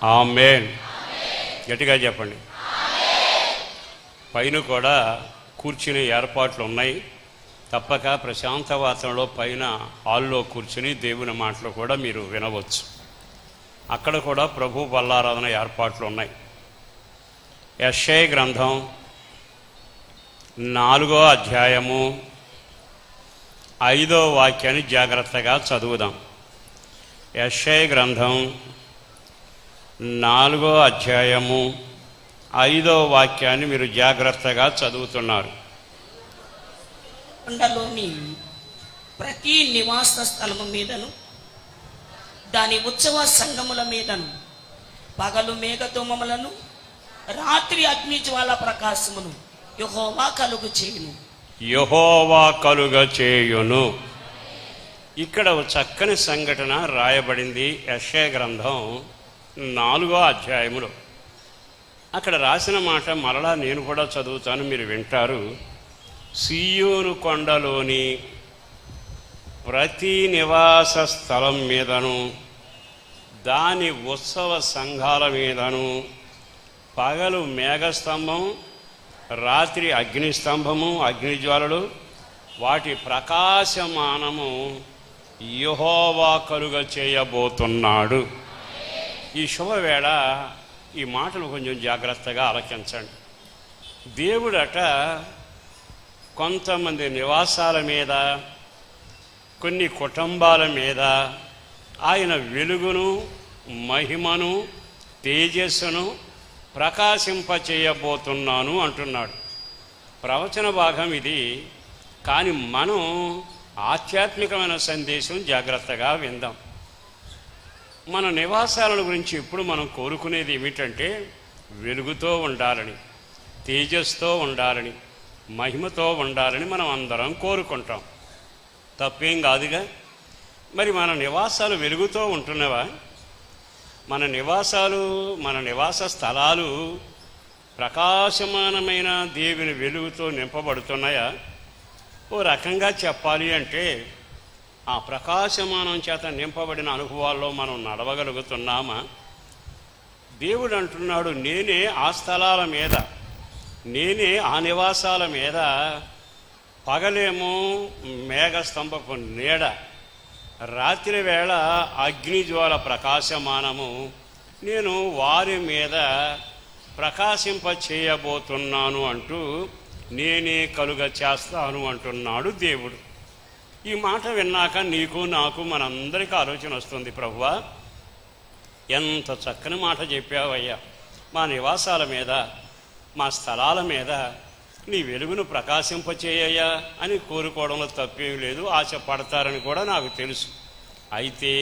ఆమేన్. గట్టిగా చెప్పండి. పైన కూడా కూర్చునే ఏర్పాట్లు ఉన్నాయి. తప్పక ప్రశాంత వాతావరణంలో పైన హాల్లో కూర్చుని దేవుని మాటలు కూడా మీరు వినవచ్చు. అక్కడ కూడా ప్రభు బల్లారాధన ఏర్పాట్లు ఉన్నాయి. యెషయా గ్రంథం 4వ అధ్యాయము 5వ వాక్యాన్ని జాగ్రత్తగా చదువుదాం. యెషయా గ్రంథం 4వ అధ్యాయము 5వ వాక్యాన్ని మీరు జాగ్రత్తగా చదువుతున్నారు. కొండలోని ప్రతి నివాస స్థలము మీదను దాని ఉత్సవ సంఘముల మీదను పగలు మేఘధూమములను రాత్రి అగ్నిజ్వాల ప్రకాశమును యెహోవా కలుగ చేయును. ఇక్కడ ఒక చక్కని సంఘటన రాయబడింది యెషయా గ్రంథం 4వ అధ్యాయములో. అక్కడ రాసిన మాట మరలా నేను కూడా చదువుతాను, మీరు వింటారు. సీయోను కొండలోని ప్రతి నివాస స్థలం మీదను దాని ఉత్సవ సంఘాల మీదను పగలు మేఘస్తంభం, రాత్రి అగ్నిస్తంభము, అగ్నిజ్వాలలు, వాటి ప్రకాశమానము యెహోవా కలుగ చేయబోతున్నాడు. ఈ శుభవేళ ఈ మాటలు కొంచెం జాగ్రత్తగా ఆలకించండి. దేవుడట కొంతమంది నివాసాల మీద, కొన్ని కుటుంబాల మీద ఆయన వెలుగును, మహిమను, తేజస్సును ప్రకాశింపచేయబోతున్నాను అంటున్నాడు. ప్రవచన భాగం ఇది. కానీ మనం ఆధ్యాత్మికమైన సందేశం జాగ్రత్తగా విందాం. మన నివాసాల గురించి ఇప్పుడు మనం కోరుకునేది ఏమిటంటే వెలుగుతో ఉండాలని, తేజస్తో ఉండాలని, మహిమతో ఉండాలని మనం అందరం కోరుకుంటాం. తప్పేం కాదుగా. మరి మన నివాసాలు వెలుగుతో ఉంటున్నవా? మన నివాస స్థలాలు ప్రకాశమానమైన దేవుని వెలుగుతో నింపబడుతున్నాయా? ఓ రకంగా చెప్పాలి అంటే ఆ ప్రకాశమానం చేత నింపబడిన అనుభవాల్లో మనం నడవగలుగుతున్నామా? దేవుడు అంటున్నాడు, నేనే ఆ స్థలాల మీద, నేనే ఆ నివాసాల మీద పగలేమో మేఘస్తంభపు నీడ, రాత్రి వేళ అగ్నిజ్వాల ప్రకాశమానము నేను వారి మీద ప్రకాశింప చేయబోతున్నాను అంటూ నేనే కలుగ చేస్తాను అంటున్నాడు దేవుడు. ఈ మాట విన్నాక నీకు నాకు మనందరికీ ఆలోచన వస్తుంది, ప్రభువా ఎంత చక్కని మాట చెప్పావయ్యా. మా నివాసాల మీద, మా స్థలాల మీద నీ వెలుగును ప్రకాశింపచేయ్యా అని కోరుకోవడంలో తప్పేం లేదు. ఆశపడతారని కూడా నాకు తెలుసు. అయితే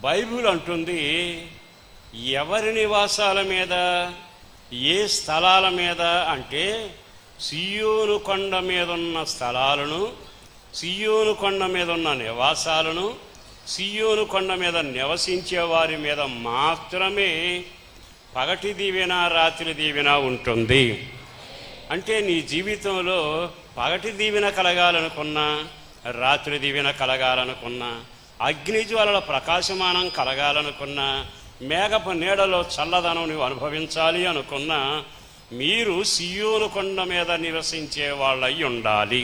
బైబిల్ అంటుంది, ఎవరి నివాసాల మీద, ఏ స్థలాల మీద అంటే సీయోను కొండ మీద ఉన్న స్థలాలను, సీయోను కొండ మీద ఉన్న నివాసాలను, సీయోను కొండ మీద నివసించే వారి మీద మాత్రమే పగటి దీవెన, రాత్రి దీవెన ఉంటుంది. అంటే నీ జీవితంలో పగటి దీవెన కలగాలనుకున్నా, రాత్రి దీవెన కలగాలనుకున్నా, అగ్నిజ్వాలల ప్రకాశమానం కలగాలనుకున్నా, మేఘపు నీడలో చల్లదనం నువ్వు అనుభవించాలి అనుకున్నా, మీరు సీయోను కొండ మీద నివసించే వాళ్ళై ఉండాలి.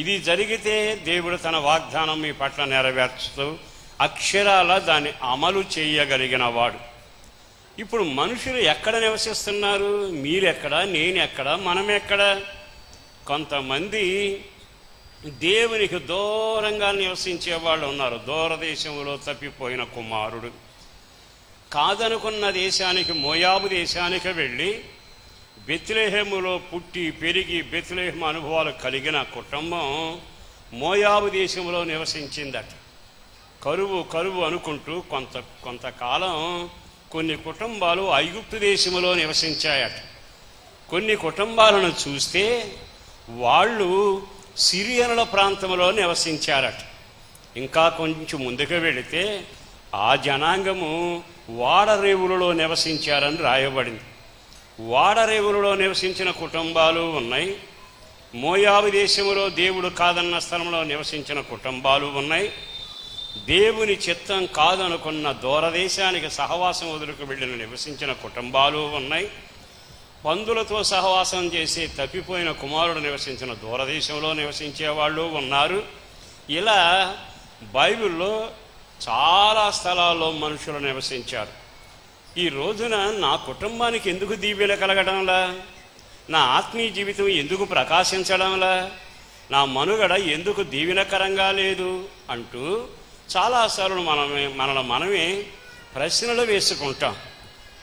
ఇది జరిగితే దేవుడు తన వాగ్దానం మీ పట్ల నెరవేర్చుతూ అక్షరాల దాన్ని అమలు చేయగలిగిన వాడు. ఇప్పుడు మనుషులు ఎక్కడ నివసిస్తున్నారు? మీరెక్కడ, నేనెక్కడ, మనమెక్కడ? కొంతమంది దేవునికి దూరంగా నివసించే వాళ్ళు ఉన్నారు. దూరదేశంలో తప్పిపోయిన కుమారుడు కాదనుకున్న దేశానికి, మోయాబు దేశానికి వెళ్ళి బెత్లెహేములో పుట్టి పెరిగి బెత్లెహేము అనుభవాలు కలిగిన కుటుంబం మోయాబు దేశంలో నివసించిందట. కరువు అనుకుంటూ కొంతకాలం కొన్ని కుటుంబాలు ఐగుప్తు దేశంలో నివసించాయట. కొన్ని కుటుంబాలను చూస్తే వాళ్ళు సిరియనుల ప్రాంతంలో నివసించారట. ఇంకా కొంచెం ముందుకు వెళితే ఆ జనాంగము వాడరేవులలో నివసించారని రాయబడింది. వాడరేవులలో నివసించిన కుటుంబాలు ఉన్నాయి. మోయాబు దేశంలో దేవుడు కాదన్న స్థలంలో నివసించిన కుటుంబాలు ఉన్నాయి. దేవుని చిత్తం కాదనుకున్న దూరదేశానికి సహవాసం వదులుకు వెళ్ళిన నివసించిన కుటుంబాలు ఉన్నాయి. పందులతో సహవాసం చేసి తప్పిపోయిన కుమారుడు నివసించిన దూరదేశంలో నివసించే వాళ్ళు ఉన్నారు. ఇలా బైబిల్లో చాలా స్థలాల్లో మనుషులు నివసించారు. ఈ రోజున నా కుటుంబానికి ఎందుకు దీవెన కలగడంలా, నా ఆత్మీయ జీవితం ఎందుకు ప్రకాశించడంలా, నా మనుగడ ఎందుకు దీవెనకరంగా లేదు అంటూ చాలాసార్లు మనమే ప్రశ్నలు వేసుకుంటాం.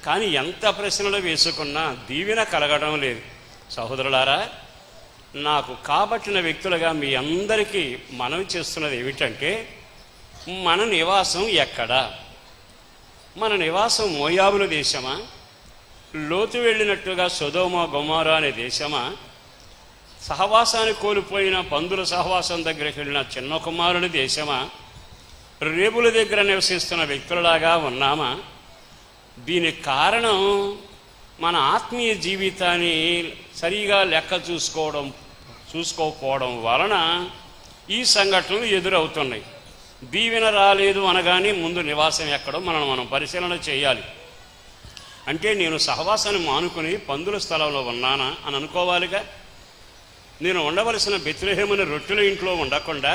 కానీ ఎంత ప్రశ్నలు వేసుకున్నా దీవెన కలగడం లేదు. సహోదరులారా, నాకు కాబట్టిన వ్యక్తులుగా మీ అందరికీ మనవి చేస్తున్నది ఏమిటంటే, మన నివాసం ఎక్కడా? మన నివాసం మోయాబుల దేశమా? లోతు వెళ్ళినట్టుగా సొదొమ గొమొర్రా అనే దేశమా? సహవాసాన్ని కోల్పోయిన పందుల సహవాసం దగ్గరికి వెళ్ళిన చిన్న కుమారుని దేశమా? రేపుల దగ్గర నివసిస్తున్న వ్యక్తులలాగా ఉన్నామా? దీనికి కారణం మన ఆత్మీయ జీవితాన్ని సరిగా లెక్క చూసుకోకపోవడం వలన ఈ సంఘటనలు ఎదురవుతున్నాయి. దీవెన రాలేదు అనగానే ముందు నివాసం ఎక్కడో మనం పరిశీలన చేయాలి. అంటే నేను సహవాసాన్ని మానుకుని పందుల స్థలంలో ఉన్నానా అని అనుకోవాలిగా. నేను ఉండవలసిన బెత్లెహేముని రొట్టెల ఇంట్లో ఉండకుండా,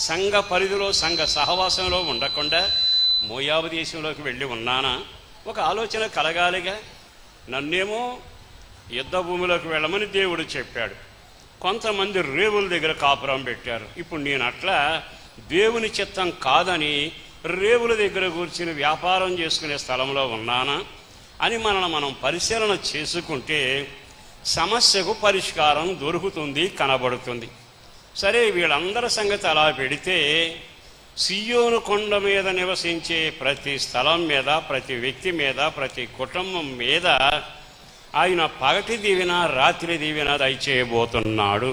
సంఘ పరిధిలో సంఘ సహవాసంలో ఉండకుండా మోయాబు దేశంలోకి వెళ్ళి ఉన్నానా? ఒక ఆలోచన కలగాలిగా. నన్నేమో యుద్ధ భూమిలోకి వెళ్ళమని దేవుడు చెప్పాడు. కొంతమంది రేవుల దగ్గర కాపురం పెట్టారు. ఇప్పుడు నేను అట్లా దేవుని చిత్తం కాదని రేవుల దగ్గర కూర్చుని వ్యాపారం చేసుకునే స్థలంలో ఉన్నానా అని మనం పరిశీలన చేసుకుంటే సమస్యకు పరిష్కారం దొరుకుతుంది, కనబడుతుంది. సరే, వీళ్ళందరి సంగతి అలా పెడితే సియోను కొండ మీద నివసించే ప్రతి స్థలం మీద, ప్రతి వ్యక్తి మీద, ప్రతి కుటుంబం మీద ఆయన పగటి దీవెన, రాత్రి దీవెన దయచేయబోతున్నాడు.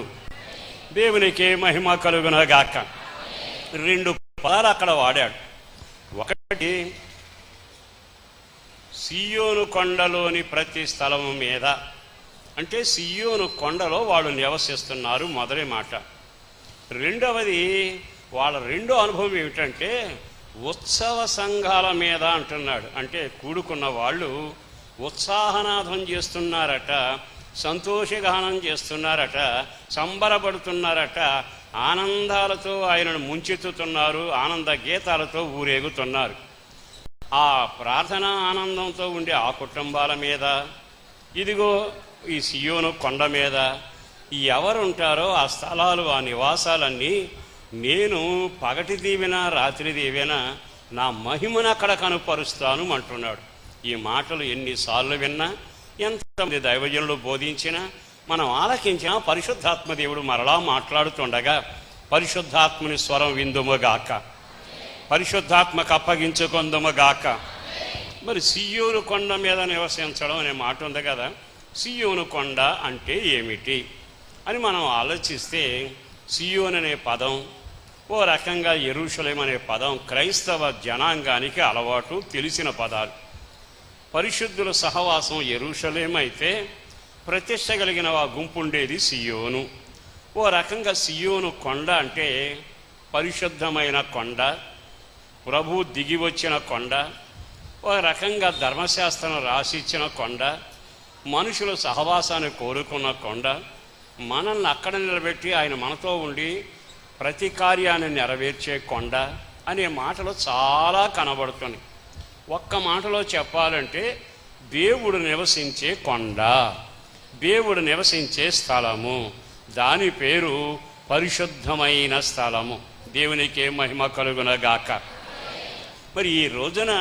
దేవునికి మహిమ కలుగునగాక. 2 పదాలు అక్కడ వాడాడు. ఒకటి, సియోను కొండలోని ప్రతి స్థలము మీద, అంటే సియోను కొండలో వాళ్ళు నివసిస్తున్నారు మొదటి మాట. రెండవది, వాళ్ళ రెండో అనుభవం ఏమిటంటే ఉత్సవ సంఘాల మీద అంటున్నాడు. అంటే కూడుకున్న వాళ్ళు ఉత్సాహనాదం చేస్తున్నారట, సంతోషగానం చేస్తున్నారట, సంబరపడుతున్నారట, ఆనందాలతో ఆయనను ముంచెత్తుతున్నారు, ఆనంద గీతాలతో ఊరేగుతున్నారు. ఆ ప్రార్థన ఆనందంతో ఉండే ఆ కుటుంబాల మీద, ఇదిగో ఈ సియోను కొండ మీద ఎవరుంటారో ఆ స్థలాలు, ఆ నివాసాలన్నీ నేను పగటి దీవెన, రాత్రి దీవెన, నా మహిమను అక్కడ కనుపరుస్తాను అంటున్నాడు. ఈ మాటలు ఎన్నిసార్లు విన్నా, ఎంతమంది దైవజనులు బోధించినా, మనం ఆలకించినా, పరిశుద్ధాత్మ దేవుడు మరలా మాట్లాడుతుండగా పరిశుద్ధాత్మని స్వరం విందుముగాక, పరిశుద్ధాత్మకు అప్పగించుకొందుముగాక. మరి సియోను కొండ మీద నివసించడం అనే మాట ఉంది కదా, సియోను కొండ అంటే ఏమిటి అని మనం ఆలోచిస్తే, సియోన్ అనే పదం, ఓ రకంగా యెరూషలేం అనే పదం క్రైస్తవ జనాంగానికి అలవాటు, తెలిసిన పదాలు. పరిశుద్ధుల సహవాసం యెరూషలేం అయితే, ప్రతిష్ట కలిగిన ఆ గుంపు ఉండేది సియోను. ఓ రకంగా సియోను కొండ అంటే పరిశుద్ధమైన కొండ, ప్రభు దిగి వచ్చిన కొండ, ఓ రకంగా ధర్మశాస్త్రం రాసిచ్చిన కొండ, మనుషుల సహవాసాన్ని కోరుకున్న కొండ, మనల్ని అక్కడ నిలబెట్టి ఆయన మనతో ఉండి ప్రతి కార్యాన్ని నెరవేర్చే కొండ అనే మాటలు చాలా కనబడుతున్నాయి. ఒక్క మాటలో చెప్పాలంటే దేవుడు నివసించే కొండ, దేవుడు నివసించే స్థలము, దాని పేరు పరిశుద్ధమైన స్థలము. దేవునికి మహిమ కలుగునగాక. మరి ఈ రోజున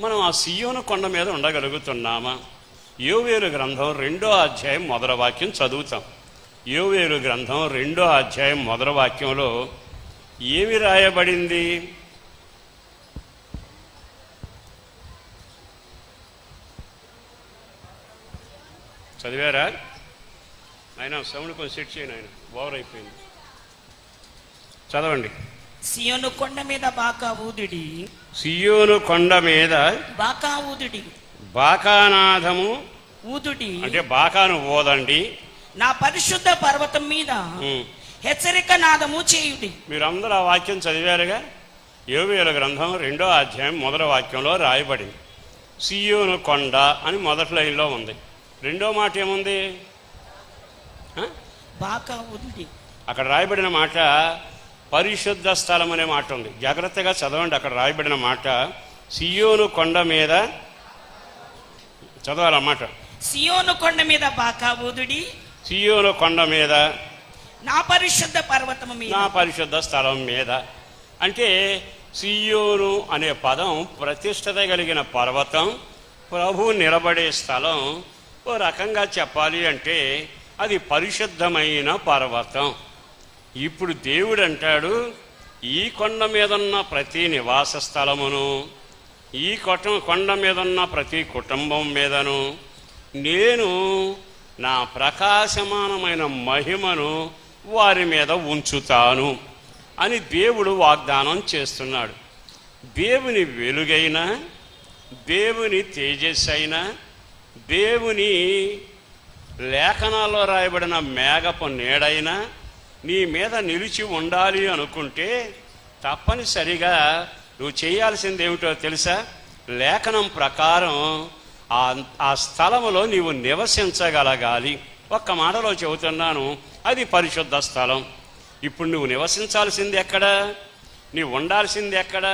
మనం ఆ సియోను కొండ మీద ఉండగలుగుతున్నామా? యోవేలు గ్రంథం 2వ అధ్యాయం మొదటి వాక్యం చదువుతాం. యోవేలు గ్రంథం 2వ అధ్యాయం మొదటి వాక్యంలో ఏమి రాయబడింది? చదివారా? ఆయన సౌండ్ కొంచెం సెట్ చేయను, ఆయన ఓవర్ అయిపోయింది. చదవండి. సియోను కొండ మీద బాకా ఊదుడి, సియోను కొండ మీద బాకా ఊదుడి, బాకానాదము ఊదుడి, అంటే బాకాను ఓదండి, నా పరిశుద్ధ పర్వతం మీద హెచ్చరిక నాదము చేయుడి. మీరందరూ ఆ వాక్యం చదివారుగా. యోవేలు గ్రంథం 2వ అధ్యాయం 1వ వాక్యంలో రాయబడింది. సియోను కొండ అని మొదటి లైన్లో ఉంది. రెండో మాట ఏముంది? బాకా ఊదుడి. అక్కడ రాయబడిన మాట పరిశుద్ధ స్థలం అనే మాట ఉంది. జాగ్రత్తగా చదవండి. అక్కడ రాయబడిన మాట సియోను కొండ మీద, చదవాలన్నమాట. సియోను కొండ మీద బాకా ఊదుడి, సియోను కొండ మీద, నా పరిశుద్ధ పర్వతము మీద, నా పరిశుద్ధ స్థలం మీద. అంటే సియోను అనే పదం ప్రతిష్టత కలిగిన పర్వతం, ప్రభు నిలబడే స్థలం. ఓ రకంగా చెప్పాలి అంటే అది పరిశుద్ధమైన పర్వతం. ఇప్పుడు దేవుడు అంటాడు, ఈ కొండ మీద ఉన్న ప్రతి నివాస స్థలమును, ఈ కొండ మీద ఉన్న ప్రతి కుటుంబం మీదను నేను నా ప్రకాశమానమైన మహిమను వారి మీద ఉంచుతాను అని దేవుడు వాగ్దానం చేస్తున్నాడు. దేవుని వెలుగైనా, దేవుని తేజస్సు అయినా, దేవుని లేఖనాల్లో రాయబడిన మేఘపు నీడైనా నీ మీద నిలిచి ఉండాలి అనుకుంటే తప్పనిసరిగా నువ్వు చేయాల్సింది ఏమిటో తెలుసా? లేఖనం ప్రకారం ఆ స్థలములో నీవు నివసించగలగాలి. ఒక్క మాటలో చెబుతున్నాను, అది పరిశుద్ధ స్థలం. ఇప్పుడు నువ్వు నివసించాల్సింది ఎక్కడ? నీవు ఉండాల్సింది ఎక్కడ?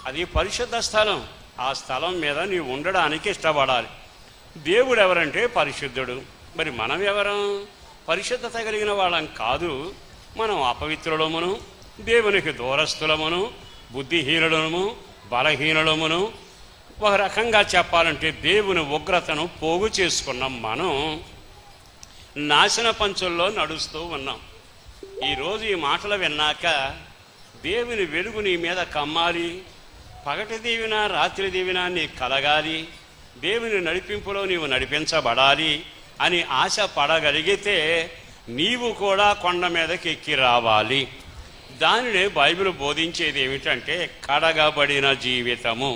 అది పరిశుద్ధ స్థలం. ఆ స్థలం మీద నీవు ఉండడానికి ఇష్టపడాలి. దేవుడు ఎవరంటే పరిశుద్ధుడు. మరి మనం ఎవరం? పరిశుద్ధత కలిగిన వాళ్ళం కాదు. మనం అపవిత్రులమును, దేవునికి దూరస్థులమును, బుద్ధిహీనులము, బలహీనులమును. ఒక రకంగా చెప్పాలంటే దేవుని ఉగ్రతను పోగు చేసుకున్నాం. మనం నాశన పంచుల్లో నడుస్తూ ఉన్నాం. ఈరోజు ఈ మాటలు విన్నాక దేవుని వెలుగు నీ మీద కమ్మాలి, పగటి దీవిన రాత్రి దీవిన నీకు కలగాలి, దేవుని నడిపింపులో నీవు నడిపించబడాలి అని ఆశ పడగలిగితే నీవు కూడా కొండ మీదకి ఎక్కి రావాలి. దానినే బైబిల్ బోధించేది ఏమిటంటే కడగబడిన జీవితము,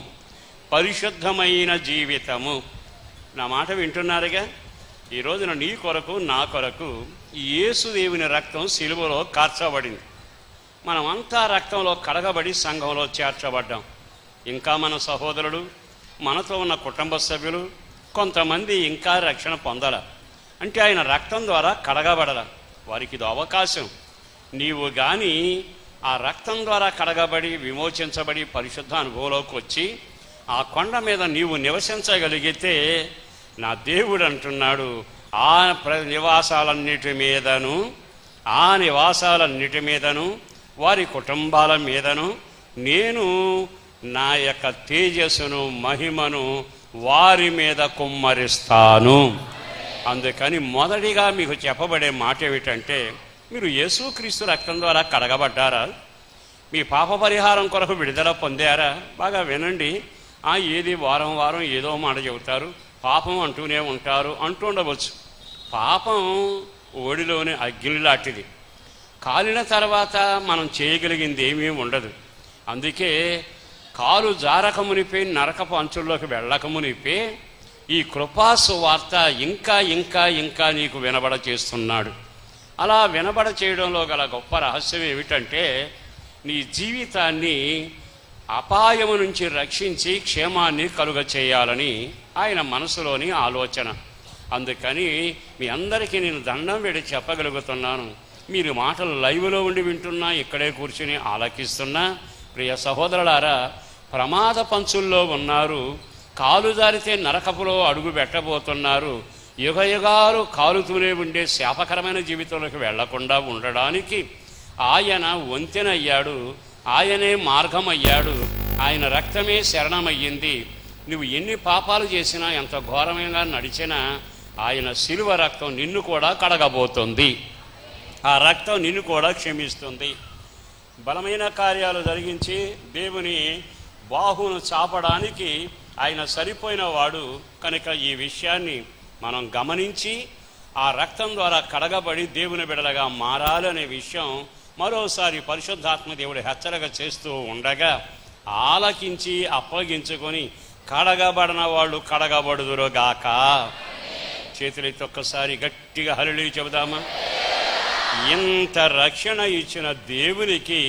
పరిశుద్ధమైన జీవితము. నా మాట వింటున్నారుగా? ఈ రోజున నీ కొరకు, నా కొరకు యేసు దేవుని రక్తం సిలువలో కార్చబడింది. మనమంతా రక్తంలో కడగబడి సంఘంలో చేర్చబడ్డాం. ఇంకా మన సహోదరులు, మనతో ఉన్న కుటుంబ సభ్యులు కొంతమంది ఇంకా రక్షణ పొందాల. అంటే ఆయన రక్తం ద్వారా కడగబడాల. వారికి ఇది అవకాశం. నీవు కానీ ఆ రక్తం ద్వారా కడగబడి, విమోచించబడి, పరిశుద్ధ అనుభవంలోకి వచ్చి ఆ కొండ మీద నీవు నివసించగలిగితే నా దేవుడు అంటున్నాడు, ఆ నివాసాలన్నిటి మీదను వారి కుటుంబాల మీదను నేను నా యొక్క తేజస్సును, మహిమను వారి మీద కుమ్మరిస్తాను. అందుకని మొదటిగా మీకు చెప్పబడే మాట ఏమిటంటే, మీరు యేసుక్రీస్తు రక్తం ద్వారా కడగబడ్డారా? మీ పాప పరిహారం కొరకు విడుదల పొందారా? బాగా వినండి. ఏది వారం వారం ఏదో మాట చెబుతారు, పాపం అంటూనే ఉంటారు, అంటుండవచ్చు. పాపం ఓడిలోని అగ్ని లాంటిది. కాలిన తర్వాత మనం చేయగలిగింది ఏమీ ఉండదు. అందుకే కాలు జారకమునిపే, నరకపు అంచుల్లోకి వెళ్ళకమునిపే ఈ కృపా సువార్త ఇంకా ఇంకా ఇంకా నీకు వినబడ చేస్తున్నాడు. అలా వినబడ చేయడంలో గల గొప్ప రహస్యం ఏమిటంటే, నీ జీవితాన్ని అపాయము నుంచి రక్షించి క్షేమాన్ని కలుగ చేయాలని ఆయన మనసులోని ఆలోచన. అందుకని మీ అందరికీ నేను దండం వేడి చెప్పగలుగుతున్నాను. మీరు మాటలు లైవ్లో ఉండి వింటున్నా, ఇక్కడే కూర్చుని ఆలకిస్తున్నా, ప్రియ సహోదరులారా, ప్రమాద పంచుల్లో ఉన్నారు, కాలు జారితే నరకపులో అడుగు పెట్టబోతున్నారు. యుగయుగాలు కాలుతూనే ఉండే శాపకరమైన జీవితంలోకి వెళ్లకుండా ఉండడానికి ఆయన వంతెనయ్యాడు, ఆయనే మార్గం అయ్యాడు, ఆయన రక్తమే శరణమయ్యింది. నువ్వు ఎన్ని పాపాలు చేసినా, ఎంత ఘోరమైన నడిచినా ఆయన శిలువ రక్తం నిన్ను కూడా కడగబోతుంది. ఆ రక్తం నిన్ను కూడా క్షమిస్తుంది. బలమైన కార్యాలు జరిగించి దేవుని బాహును చాపడానికి ఆయన సరిపోయిన వాడు కనుక ఈ విషయాన్ని మనం గమనించి ఆ రక్తం ద్వారా కడగబడి దేవుని బిడలగా మారాలనే విషయం మరోసారి పరిశుద్ధాత్మ దేవుడు హెచ్చరిక చేస్తూ ఉండగా ఆలకించి అప్పగించుకొని కడగబడిన వాళ్ళు కడగబడుదురుగాక. చేతులైతే ఒక్కసారి గట్టిగా హల్లెలూయా చెబుదామా? ఇంత రక్షణ ఇచ్చిన దేవునికి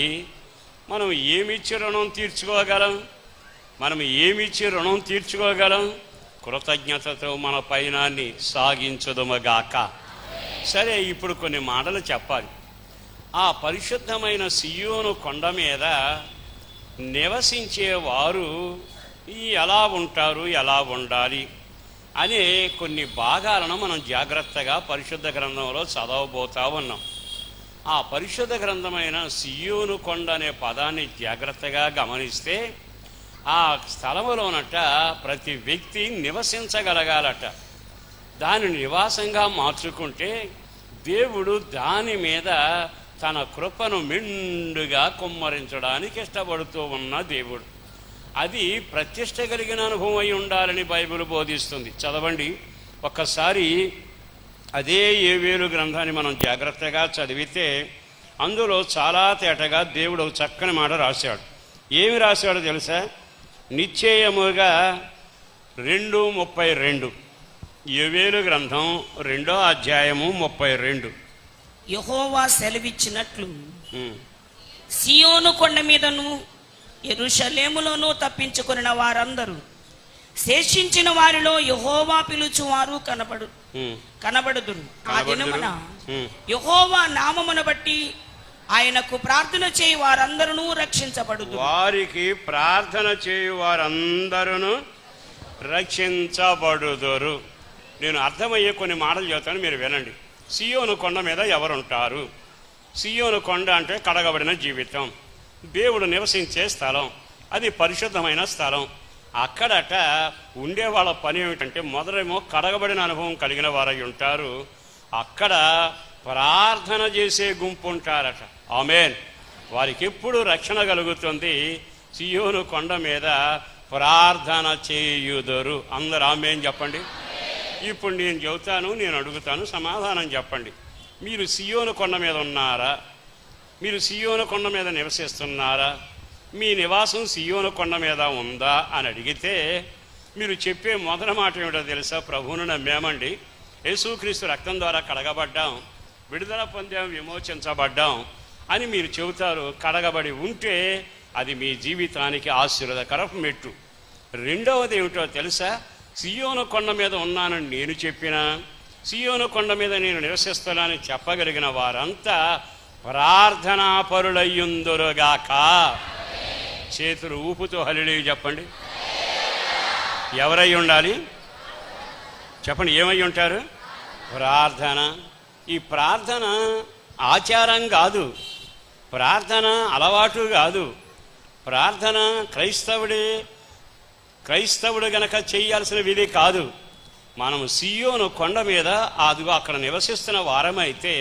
మనం ఏమిచ్చి రుణం తీర్చుకోగలం? మనం ఏమిచ్చి రుణం తీర్చుకోగలం? కృతజ్ఞతతో మన పయనాన్ని సాగించుదుమగాక. సరే, ఇప్పుడు కొన్ని మాటలు చెప్పాలి. ఆ పరిశుద్ధమైన సియోను కొండ మీద నివసించే వారు ఎలా ఉంటారు, ఎలా ఉండాలి అనే కొన్ని భాగాలను మనం జాగ్రత్తగా పరిశుద్ధ గ్రంథంలో చదవబోతా ఉన్నాం. ఆ పరిశుద్ధ గ్రంథమైన సియోను కొండ అనే పదాన్ని జాగ్రత్తగా గమనిస్తే ఆ స్థలములోనట ప్రతి వ్యక్తి నివసించగలగాలట. దాని నివాసంగా మార్చుకుంటే దేవుడు దాని మీద తన కృపను మెండుగా కుమ్మరించడానికి ఇష్టపడుతూ ఉన్న దేవుడు. అది ప్రతిష్ట కలిగిన అనుభవం అయి ఉండాలని బైబిల్ బోధిస్తుంది. చదవండి ఒక్కసారి అదే యోవేలు గ్రంథాన్ని మనం జాగ్రత్తగా చదివితే అందులో చాలా తేటగా దేవుడు ఒక చక్కని మాట రాశాడు. ఏమి రాశాడో తెలుసా? నిశ్చయముగా 2:32 యోవేలు గ్రంథం 2వ అధ్యాయము 32. యెహోవా సెలవిచ్చినట్లు సియోను కొండ మీదను యెరూషలేములోనూ తప్పించుకొనిన వారందరూ శేషించిన వారిలో యెహోవా పిలుచువారు కనబడుదురు. ఆ దినమున యెహోవా నామమును బట్టి ఆయనకు ప్రార్థన చేయు వారందరూ రక్షించబడుదురు. వారికి ప్రార్థన చేయు వారందరూ రక్షించబడుదురు. నేను అర్థమయ్యే కొన్ని మాటలు చెబుతాను, మీరు వినండి. సియోను కొండ మీద ఎవరుంటారు? సియోను కొండ అంటే కడగబడిన జీవితం, దేవుడు నివసించే స్థలం, అది పరిశుద్ధమైన స్థలం. అక్కడట ఉండే వాళ్ళ పని ఏమిటంటే మొదలేమో కడగబడిన అనుభవం కలిగిన వారై ఉంటారు. అక్కడ ప్రార్థన చేసే గుంపు ఉంటారట. ఆమేన్. వారికి ఎప్పుడు రక్షణ కలుగుతుంది. సియోను కొండ మీద ప్రార్థన చేయుదురు. అందరూ ఆమేన్ చెప్పండి. ఇప్పుడు నేను చెబుతాను, నేను అడుగుతాను, సమాధానం చెప్పండి. మీరు సియోను కొండ మీద ఉన్నారా? మీరు సియోను కొండ మీద నివసిస్తున్నారా? మీ నివాసం సియోను కొండ మీద ఉందా అని అడిగితే మీరు చెప్పే మొదటి మాట ఏమిటో తెలుసా? ప్రభువును నమ్మామండి, యేసుక్రీస్తు రక్తం ద్వారా కడగబడ్డాం, విడుదల పొందాం, విమోచించబడ్డాం అని మీరు చెబుతారు. కడగబడి ఉంటే అది మీ జీవితానికి ఆశీర్వాదకరపు మెట్టు. రెండవది ఏమిటో తెలుసా? సియోను కొండ మీద ఉన్నానని నేను చెప్పినా, సియోను కొండ మీద నేను నివసిస్తున్నానని చెప్పగలిగిన వారంతా ప్రార్థనాపరులయ్యుందురుగాక. చేతులు ఊపుతూ హల్లెలూయా చెప్పండి. ఎవరై ఉండాలి చెప్పండి? ఏమై ఉంటారు? ప్రార్థన. ఈ ప్రార్థన ఆచారం కాదు, ప్రార్థన అలవాటు కాదు, ప్రార్థన క్రైస్తవుడు గనక చేయాల్సిన విధి కాదు. మనం సియోను కొండ మీద అదిగో అక్కడ నివసిస్తున్న వారమైతే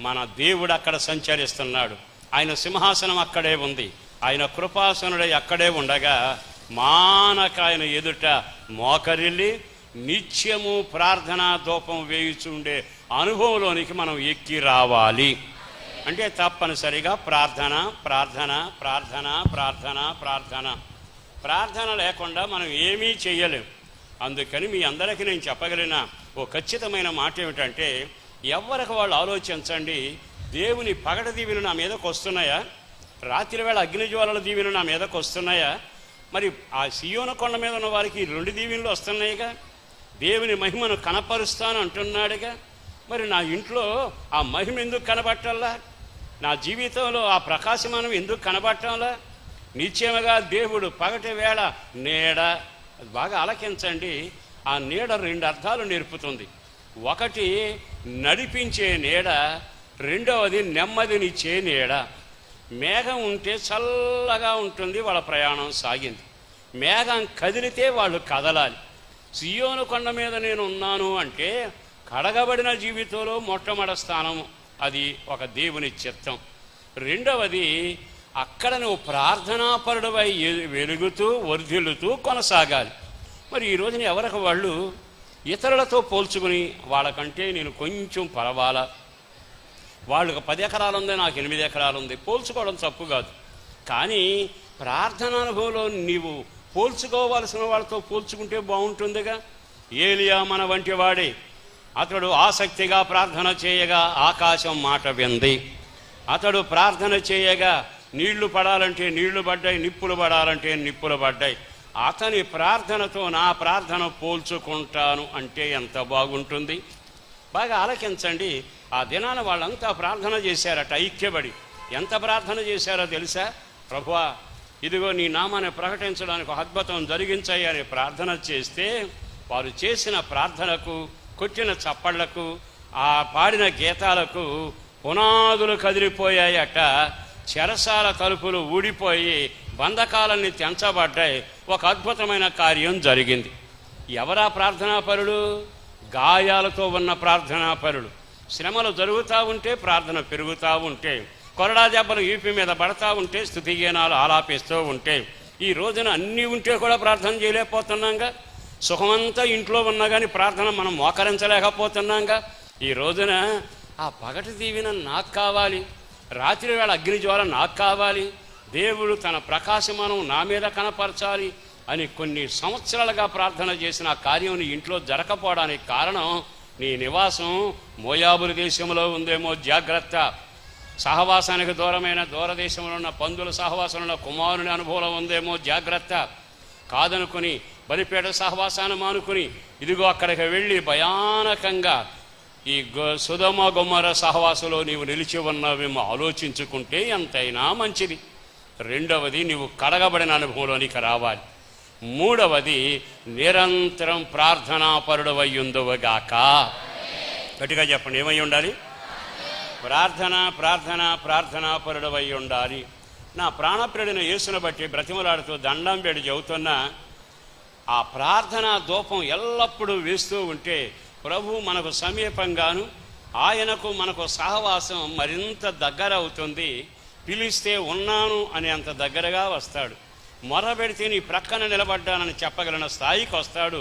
మన దేవుడు అక్కడ సంచరిస్తున్నాడు. ఆయన సింహాసనం అక్కడే ఉంది, ఆయన కృపాసనుడై అక్కడే ఉండగా మానక ఆయన ఎదుట మోకరిల్లి నిత్యము ప్రార్థనా ధూపం వేయుచుండే అనుభవంలోనికి మనం ఎక్కి రావాలి. అంటే తప్పనిసరిగా ప్రార్థన ప్రార్థన ప్రార్థన ప్రార్థన ప్రార్థన ప్రార్థన లేకుండా మనం ఏమీ చేయలేం. అందుకని మీ అందరికీ నేను చెప్పగలిగిన ఓ ఖచ్చితమైన మాట ఏమిటంటే, ఎవరికి వాళ్ళు ఆలోచించండి. దేవుని పగటి దీవెనలు నా మీదకు వస్తున్నాయా? రాత్రి వేళ అగ్నిజ్వాలల దీవెనలు నా మీదకు వస్తున్నాయా? మరి ఆ సియోను కొండ మీద ఉన్న వారికి 2 దీవెనలు వస్తున్నాయిగా. దేవుని మహిమను కనపరుస్తాను అంటున్నాడుగా. మరి నా ఇంట్లో ఆ మహిమ ఎందుకు కనబట్టాలా? నా జీవితంలో ఆ ప్రకాశమానం ఎందుకు కనబట్టాలా? నిశ్చయముగా దేవుడు పగటి వేళ నీడ, బాగా ఆలకించండి, ఆ నీడ 2 అర్థాలు నేర్పుతుంది. ఒకటి నడిపించే నీడ, రెండవది నెమ్మదినిచ్చే నీడ. మేఘం ఉంటే చల్లగా ఉంటుంది, వాళ్ళ ప్రయాణం సాగింది. మేఘం కదిలితే వాళ్ళు కదలాలి. సియోను కొండ మీద నేను ఉన్నాను అంటే కడగబడిన జీవితంలో మొట్టమొదటి స్థానం అది ఒక దేవుని చిత్తం. రెండవది అక్కడ నువ్వు ప్రార్థనాపరుడవై వెలుగుతూ వర్ధిల్లుతూ కొనసాగాలి. మరి ఈ రోజున ఎవరికి వాళ్ళు ఇతరులతో పోల్చుకుని వాళ్ళకంటే నేను కొంచెం పర్వాలా, వాళ్ళకు 10 ఎకరాలు ఉంది, నాకు 8 ఎకరాలు ఉంది, పోల్చుకోవడం తప్పు కాదు. కానీ ప్రార్థన అనుభవంలో నీవు పోల్చుకోవాల్సిన వాళ్ళతో పోల్చుకుంటే బాగుంటుందిగా. ఏలియా మన వంటి వాడే. అతడు ఆసక్తిగా ప్రార్థన చేయగా ఆకాశం మాట వింది. అతడు ప్రార్థన చేయగా నీళ్లు పడాలంటే నీళ్లు పడ్డాయి, నిప్పులు పడాలంటే నిప్పులు పడ్డాయి. అతని ప్రార్థనతో నా ప్రార్థన పోల్చుకుంటాను అంటే ఎంత బాగుంటుంది. బాగా ఆలకించండి. ఆ దినాన వాళ్ళంతా ప్రార్థన చేశారట, ఐక్యపడి. ఎంత ప్రార్థన చేశారో తెలుసా? ప్రభువా, ఇదిగో నీ నామాన్ని ప్రకటించడానికి ఒక అద్భుతం జరిగించాయి అని ప్రార్థన చేస్తే వారు చేసిన ప్రార్థనకు, కొట్టిన చప్పళ్లకు, ఆ పాడిన గీతాలకు పునాదులు కదిలిపోయాయట. చెరసాల తలుపులు ఊడిపోయి బంధకాలన్నీ తెంచబడ్డాయి. ఒక అద్భుతమైన కార్యం జరిగింది. ఎవరా ప్రార్థనాపరులు? గాయాలతో ఉన్న ప్రార్థనాపరులు. శ్రమలు జరుగుతూ ఉంటే ప్రార్థన పెరుగుతూ ఉంటే, కొరడా దెబ్బలు ఈపి మీద పడతా ఉంటే స్తుతిగీనాలు ఆలాపిస్తూ ఉంటే, ఈ రోజున అన్నీ ఉంటే కూడా ప్రార్థన చేయలేకపోతున్నాంగా. సుఖమంతా ఇంట్లో ఉన్నా కానీ ప్రార్థన మనం మోకరించలేకపోతున్నాంగా. ఈ రోజున ఆ పగటి దీవెన నాకు కావాలి, రాత్రి వేళ అగ్నిజ్వాల నాకు కావాలి, దేవుడు తన ప్రకాశమానం నా మీద కనపరచాలి అని కొన్ని సంవత్సరాలుగా ప్రార్థన చేసిన ఆ కార్యం నీ ఇంట్లో జరగకపోవడానికి కారణం నీ నివాసం మోయాబుల దేశంలో ఉందేమో జాగ్రత్త. సహవాసానికి దూరమైన దూరదేశంలో ఉన్న పందుల సహవాసంలో ఉన్న కుమారుని అనుభవం ఉందేమో జాగ్రత్త. కాదనుకుని బలిపేట సహవాసాన్ని మానుకుని ఇదిగో అక్కడికి వెళ్ళి భయానకంగా ఈ సొదొమ గొమొర సహవాసంలో నీవు నిలిచి ఉన్నవేమో ఆలోచించుకుంటే ఎంతైనా మంచిది. రెండవది, నీవు కడగబడిన అనుభవంలోనికి రావాలి. మూడవది, నిరంతరం ప్రార్థనాపరుడవయ్యుందువుగాక. గట్టిగా చెప్పండి, ఏమై ఉండాలి? ప్రార్థన ప్రార్థన ప్రార్థనాపరుడవై ఉండాలి. నా ప్రాణప్రియుడైన యేసును బట్టి బ్రతిమలాడుతూ దండం పెట్టి చెబుతున్నా, ఆ ప్రార్థనా ధూపం ఎల్లప్పుడూ వేస్తూ ఉంటే ప్రభు మనకు సమీపంగాను, ఆయనకు మనకు సహవాసం మరింత దగ్గర అవుతుంది. పిలిస్తే ఉన్నాను అని అంత దగ్గరగా వస్తాడు. మొరబెడితే నీ ప్రక్కన నిలబడ్డానని చెప్పగలిగిన స్థాయికి వస్తాడు.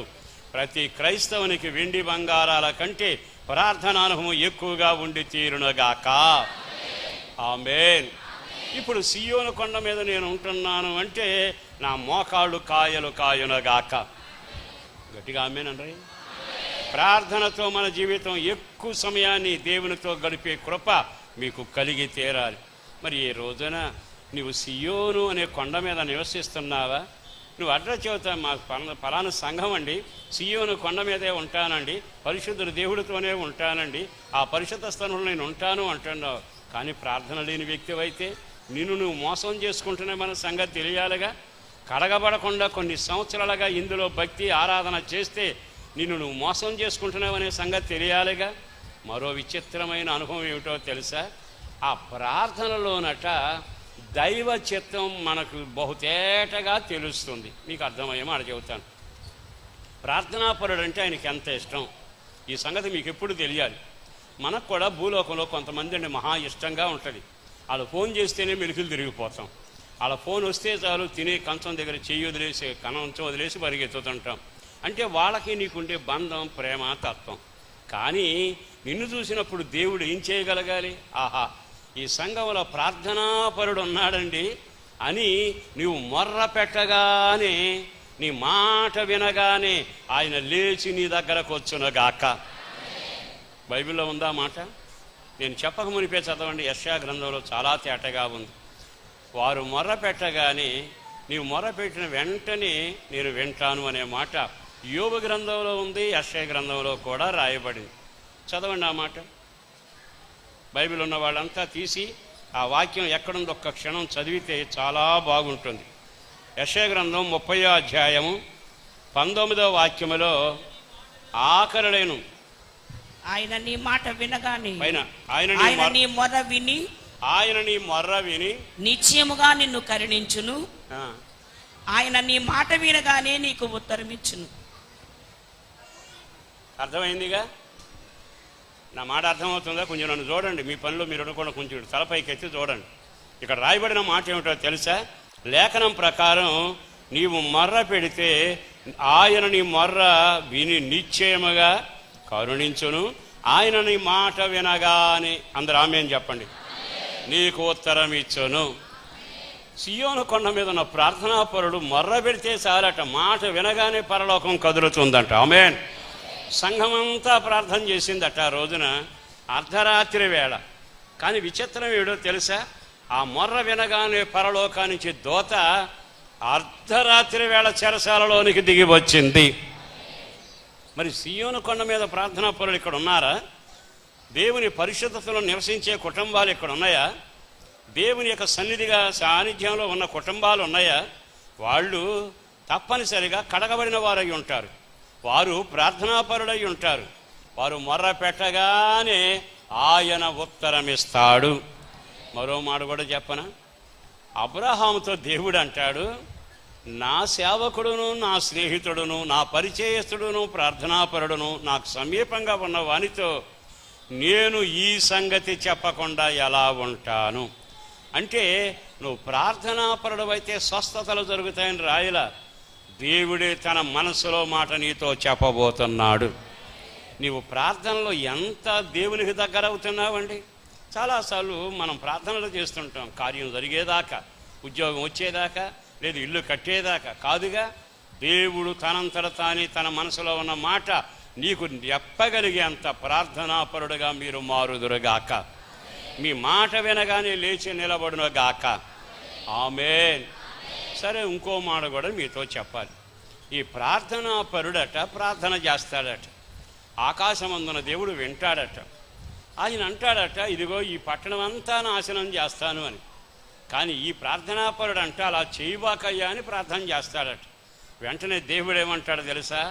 ప్రతి క్రైస్తవునికి వెండి బంగారాల కంటే ప్రార్థనానుభవం ఎక్కువగా ఉండి తీరునుగాక. ఆమేన్. ఇప్పుడు సియోను కొండ మీద నేను ఉంటున్నాను అంటే నా మోకాళ్ళు కాయలు కాయునుగాక. గట్టిగా ఆమేన్ అండి. ప్రార్థనతో మన జీవితం ఎక్కువ సమయాన్ని దేవునితో గడిపే కృప మీకు కలిగి తీరాలి. మరి ఈ రోజున నువ్వు సియోను అనే కొండ మీద నివసిస్తున్నావా? నువ్వు అడ్రస్ చెబుతా, మా పలానా సంఘం అండి, సియోను కొండ మీదే ఉంటానండి, పరిశుద్ధుడు దేవుడితోనే ఉంటానండి, ఆ పరిశుద్ధ స్థలంలో నేను ఉంటాను అంటున్నావు. కానీ ప్రార్థన లేని వ్యక్తివైతే నిన్ను నువ్వు మోసం చేసుకుంటూనే మన సంగతి తెలియాలిగా. కడగబడకుండా కొన్ని సంవత్సరాలుగా ఇందులో భక్తి ఆరాధన చేస్తే నిన్ను నువ్వు మోసం చేసుకుంటున్నావనే సంగతి తెలియాలిగా. మరో విచిత్రమైన అనుభవం ఏమిటో తెలుసా? ఆ ప్రార్థనలోనట దైవ చిత్తం మనకు బహుతేటగా తెలుస్తుంది. మీకు అర్థమయ్యే మాట చెబుతాను. ప్రార్థనాపరుడు అంటే ఆయనకి ఎంత ఇష్టం, ఈ సంగతి మీకు ఎప్పుడు తెలియాలి. మనకు కూడా భూలోకంలో కొంతమంది అండి మహా ఇష్టంగా ఉంటుంది. వాళ్ళు ఫోన్ చేస్తేనే మెలుకులు తిరిగిపోతాం. వాళ్ళ ఫోన్ వస్తే చాలు తినే కంచం దగ్గర చెయ్యి వదిలేసి కంచం వదిలేసి పరిగెత్తుతుంటాం. అంటే వాళ్ళకి నీకుండే బంధం, ప్రేమ, తత్వం. కానీ నిన్ను చూసినప్పుడు దేవుడు ఏం చేయగలగాలి? ఆహా, ఈ సంఘంలో ప్రార్థనాపరుడు ఉన్నాడండి అని నీవు మొర్ర పెట్టగానే, నీ మాట వినగానే ఆయన లేచి నీ దగ్గరకు వచ్చునుగాక. బైబిల్లో ఉందా మాట? నేను చెప్పక మునిపే చదవండి. యెషయా గ్రంథంలో చాలా తేటగా ఉంది. వారు మొర్ర పెట్టగానే, నీవు మొర్ర పెట్టిన వెంటనే నేను వింటాను అనే మాట యోబు గ్రంథంలో ఉంది, యెషయా గ్రంథంలో కూడా రాయబడింది. చదవండి ఆ మాట. బైబిల్ ఉన్న వాళ్ళంతా తీసి ఆ వాక్యం ఎక్కడుందో ఒక్క క్షణం చదివితే చాలా బాగుంటుంది. యెషయా గ్రంథం 30వ అధ్యాయము 19వ వాక్యములో ఆఖరుడైన ఆయన నీ మాట వినగానే, ఆయన నీ మొర్ర విని నిశ్చయముగా నిన్ను కరుణించును. ఆయన నీ మాట వినగానే నీకు ఉత్తరమిచ్చును. అర్థమైందిగా? నా మాట అర్థమవుతుందా? కొంచెం నన్ను చూడండి. మీ పనిలో మీరు అనుకోండి, కొంచెం తలపైకి ఎత్తి చూడండి. ఇక్కడ రాయబడిన మాట ఏమిటో తెలుసా? లేఖనం ప్రకారం నీవు మొర్ర పెడితే ఆయన నీ మొర్ర విని నిశ్చయముగా కరుణించును. ఆయన నీ మాట వినగానే, అందరూ ఆమేన్ చెప్పండి, నీకు ఉత్తరం ఇచ్చును. సియోను కొండ మీద ఉన్న ప్రార్థనాపరుడు మొర్ర పెడితే చాలట, మాట వినగానే పరలోకం కదులుతుందంట. ఆమేన్. సంఘమంతా ప్రార్థన చేసిందట ఆ రోజున, అర్ధరాత్రి వేళ. కానీ విచిత్రం ఏడో తెలుసా? ఆ మొర్ర వినగానే పరలోకానికి దూత అర్ధరాత్రి వేళ చెరసాలలోనికి దిగి వచ్చింది. మరి సియోను కొండ మీద ప్రార్థనా పరులు ఇక్కడ ఉన్నారా? దేవుని పరిశుద్ధతలో నివసించే కుటుంబాలు ఇక్కడ ఉన్నాయా? దేవుని యొక్క సన్నిధిగా సాన్నిధ్యంలో ఉన్న కుటుంబాలు ఉన్నాయా? వాళ్ళు తప్పనిసరిగా కడగబడిన వారై ఉంటారు. వారు ప్రార్థనాపరులై ఉంటారు. వారు మొర్ర పెట్టగానే ఆయన ఉత్తరమిస్తాడు. మరో మాట కూడా చెప్పనా? అబ్రహాముతో దేవుడు అంటాడు, నా సేవకుడును, నా స్నేహితుడును, నా పరిచయస్తుడును, ప్రార్థనాపరుడును, నాకు సమీపంగా ఉన్న వానితో నేను ఈ సంగతి చెప్పకుండా ఎలా ఉంటాను? అంటే నువ్వు ప్రార్థనాపరుడు అయితే స్వస్థతలు జరుగుతాయని రాయలా. దేవుడే తన మనసులో మాట నీతో చెప్పబోతున్నాడు. నీవు ప్రార్థనలో ఎంత దేవునికి దగ్గర అవుతున్నావండి? చాలాసార్లు మనం ప్రార్థనలు చేస్తుంటాం, కార్యం జరిగేదాకా, ఉద్యోగం వచ్చేదాకా, లేదు ఇల్లు కట్టేదాకా కాదుగా. దేవుడు తనంతట తాని తన మనసులో ఉన్న మాట నీకు చెప్పగలిగేంత ప్రార్థనాపరుడుగా మీరు మారుదురుగాక. మీ మాట వినగానే లేచి నిలబడునుగాక. ఆమేన్. సరే, ఇంకో మాట కూడా మీతో చెప్పాలి. ఈ ప్రార్థనాపరుడట ప్రార్థన చేస్తాడట, ఆకాశమందున దేవుడు వింటాడట. ఆయన అంటాడట, ఇదిగో ఈ పట్టణం అంతా నాశనం చేస్తాను అని. కానీ ఈ ప్రార్థనాపరుడు అంటే అలా చేయబాకయ్యా అని ప్రార్థన చేస్తాడట. వెంటనే దేవుడు ఏమంటాడు తెలుసా?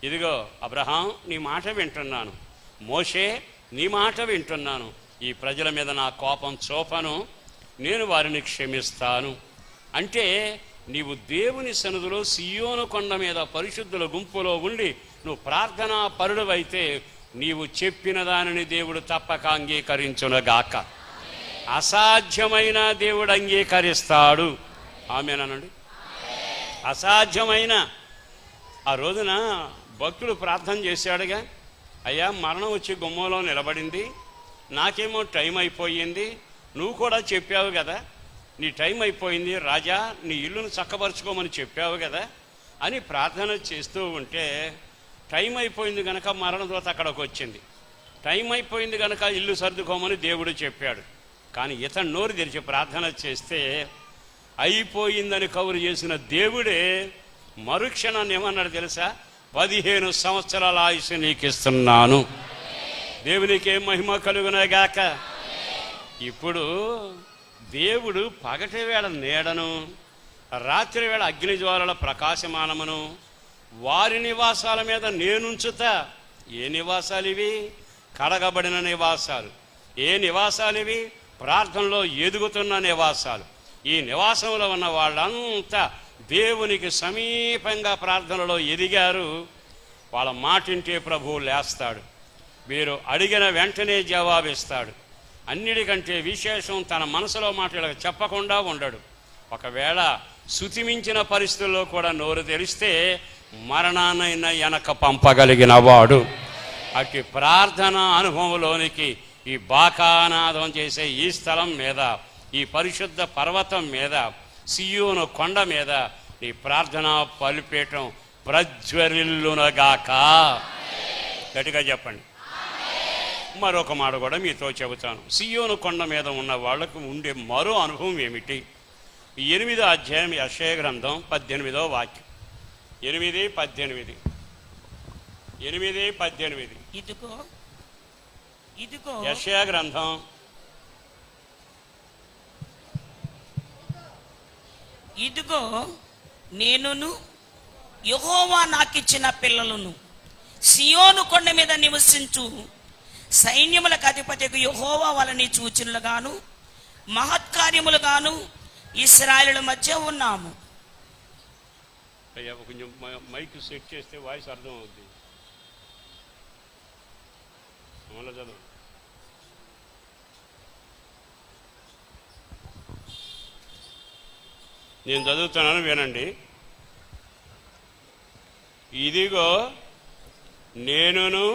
ఇదిగో అబ్రహాం, నీ మాట వింటున్నాను. మోషే, నీ మాట వింటున్నాను. ఈ ప్రజల మీద నా కోపం చూపను, నేను వారిని క్షమిస్తాను. అంటే నీవు దేవుని సన్నిధిలో సియోను కొండ మీద పరిశుద్ధుల గుంపులో ఉండి నువ్వు ప్రార్థనా పరుడవైతే నీవు చెప్పిన దానిని దేవుడు తప్పక అంగీకరించునుగాక. అసాధ్యమైన దేవుడు అంగీకరిస్తాడు. ఆమేనండి. అసాధ్యమైన ఆ రోజున భక్తుడు ప్రార్థన చేశాడుగా, అయ్యా మరణం వచ్చి గుమ్మంలో నిలబడింది, నాకేమో టైం అయిపోయింది, నువ్వు కూడా చెప్పావు కదా నీ టైం అయిపోయింది, రాజా నీ ఇల్లును చక్కబరుచుకోమని చెప్పావు కదా అని ప్రార్థన చేస్తూ ఉంటే, టైం అయిపోయింది కనుక మరణదూత అక్కడికి వచ్చింది. టైం అయిపోయింది కనుక ఇల్లు సర్దుకోమని దేవుడు చెప్పాడు. కానీ ఇతను నోరు తెరిచి ప్రార్థన చేస్తే అయిపోయిందని కబురు చేసిన దేవుడే మరుక్షణాన్ని ఏమన్నాడు తెలుసా? 15 సంవత్సరాల ఆయుష్ నీకు ఇస్తున్నాను. దేవునికే మహిమ కలుగునగాక. ఇప్పుడు దేవుడు పగటి వేళ నీడను, రాత్రి వేళ అగ్నిజ్వాలల ప్రకాశమానమును వారి నివాసాల మీద నేనుంచుతా. ఏ నివాసాలు ఇవి? కడగబడిన నివాసాలు. ఏ నివాసాలు ఇవి? ప్రార్థనలో ఎదుగుతున్న నివాసాలు. ఈ నివాసంలో ఉన్న వాళ్ళంతా దేవునికి సమీపంగా ప్రార్థనలో ఎదిగారు. వాళ్ళ మాటింటే ప్రభువు లేస్తాడు. వీరు అడిగిన వెంటనే జవాబిస్తాడు. అన్నిటికంటే విశేషం, తన మనసులో మాటలకు చెప్పకుండా ఉండడు. ఒకవేళ శుతిమించిన పరిస్థితుల్లో కూడా నోరు తెరిస్తే మరణాన్నైనా వెనక పంపగలిగిన వాడు. అట్టి ప్రార్థన అనుభవంలోనికి ఈ బాకానాదం చేసే ఈ స్థలం మీద, ఈ పరిశుద్ధ పర్వతం మీద, సియోను కొండ మీద నీ ప్రార్థన బలిపీఠం ప్రజ్వరిల్లునగాక. గట్టిగా చెప్పండి. మరొక మాట కూడా మీతో చెబుతాను. సియోను కొండ మీద ఉన్న వాళ్లకు ఉండే మరో అనుభవం ఏమిటి? 8వ అధ్యాయం యెషయా గ్రంథం 18వ వాక్యం. 8:18. ఇదిగో యెషయా గ్రంథం ఇదిగో నేనును యెహోవా నాకిచ్చిన పిల్లలను సియోను కొండ మీద నివసించు సైన్యములకు అధిపతికి యెహోవా వలని సూచనలుగాను మహత్కార్యములుగాను ఇశ్రాయేలుల మధ్య ఉన్నాము. అయ్యా కొంచెం మైక్ సెట్ చేస్తే వాయిస్ అర్థం అవుద్ది. మళ్ళీ చదువు. నేను చదువుతున్నాను, వినండి. ఇదిగో నేనును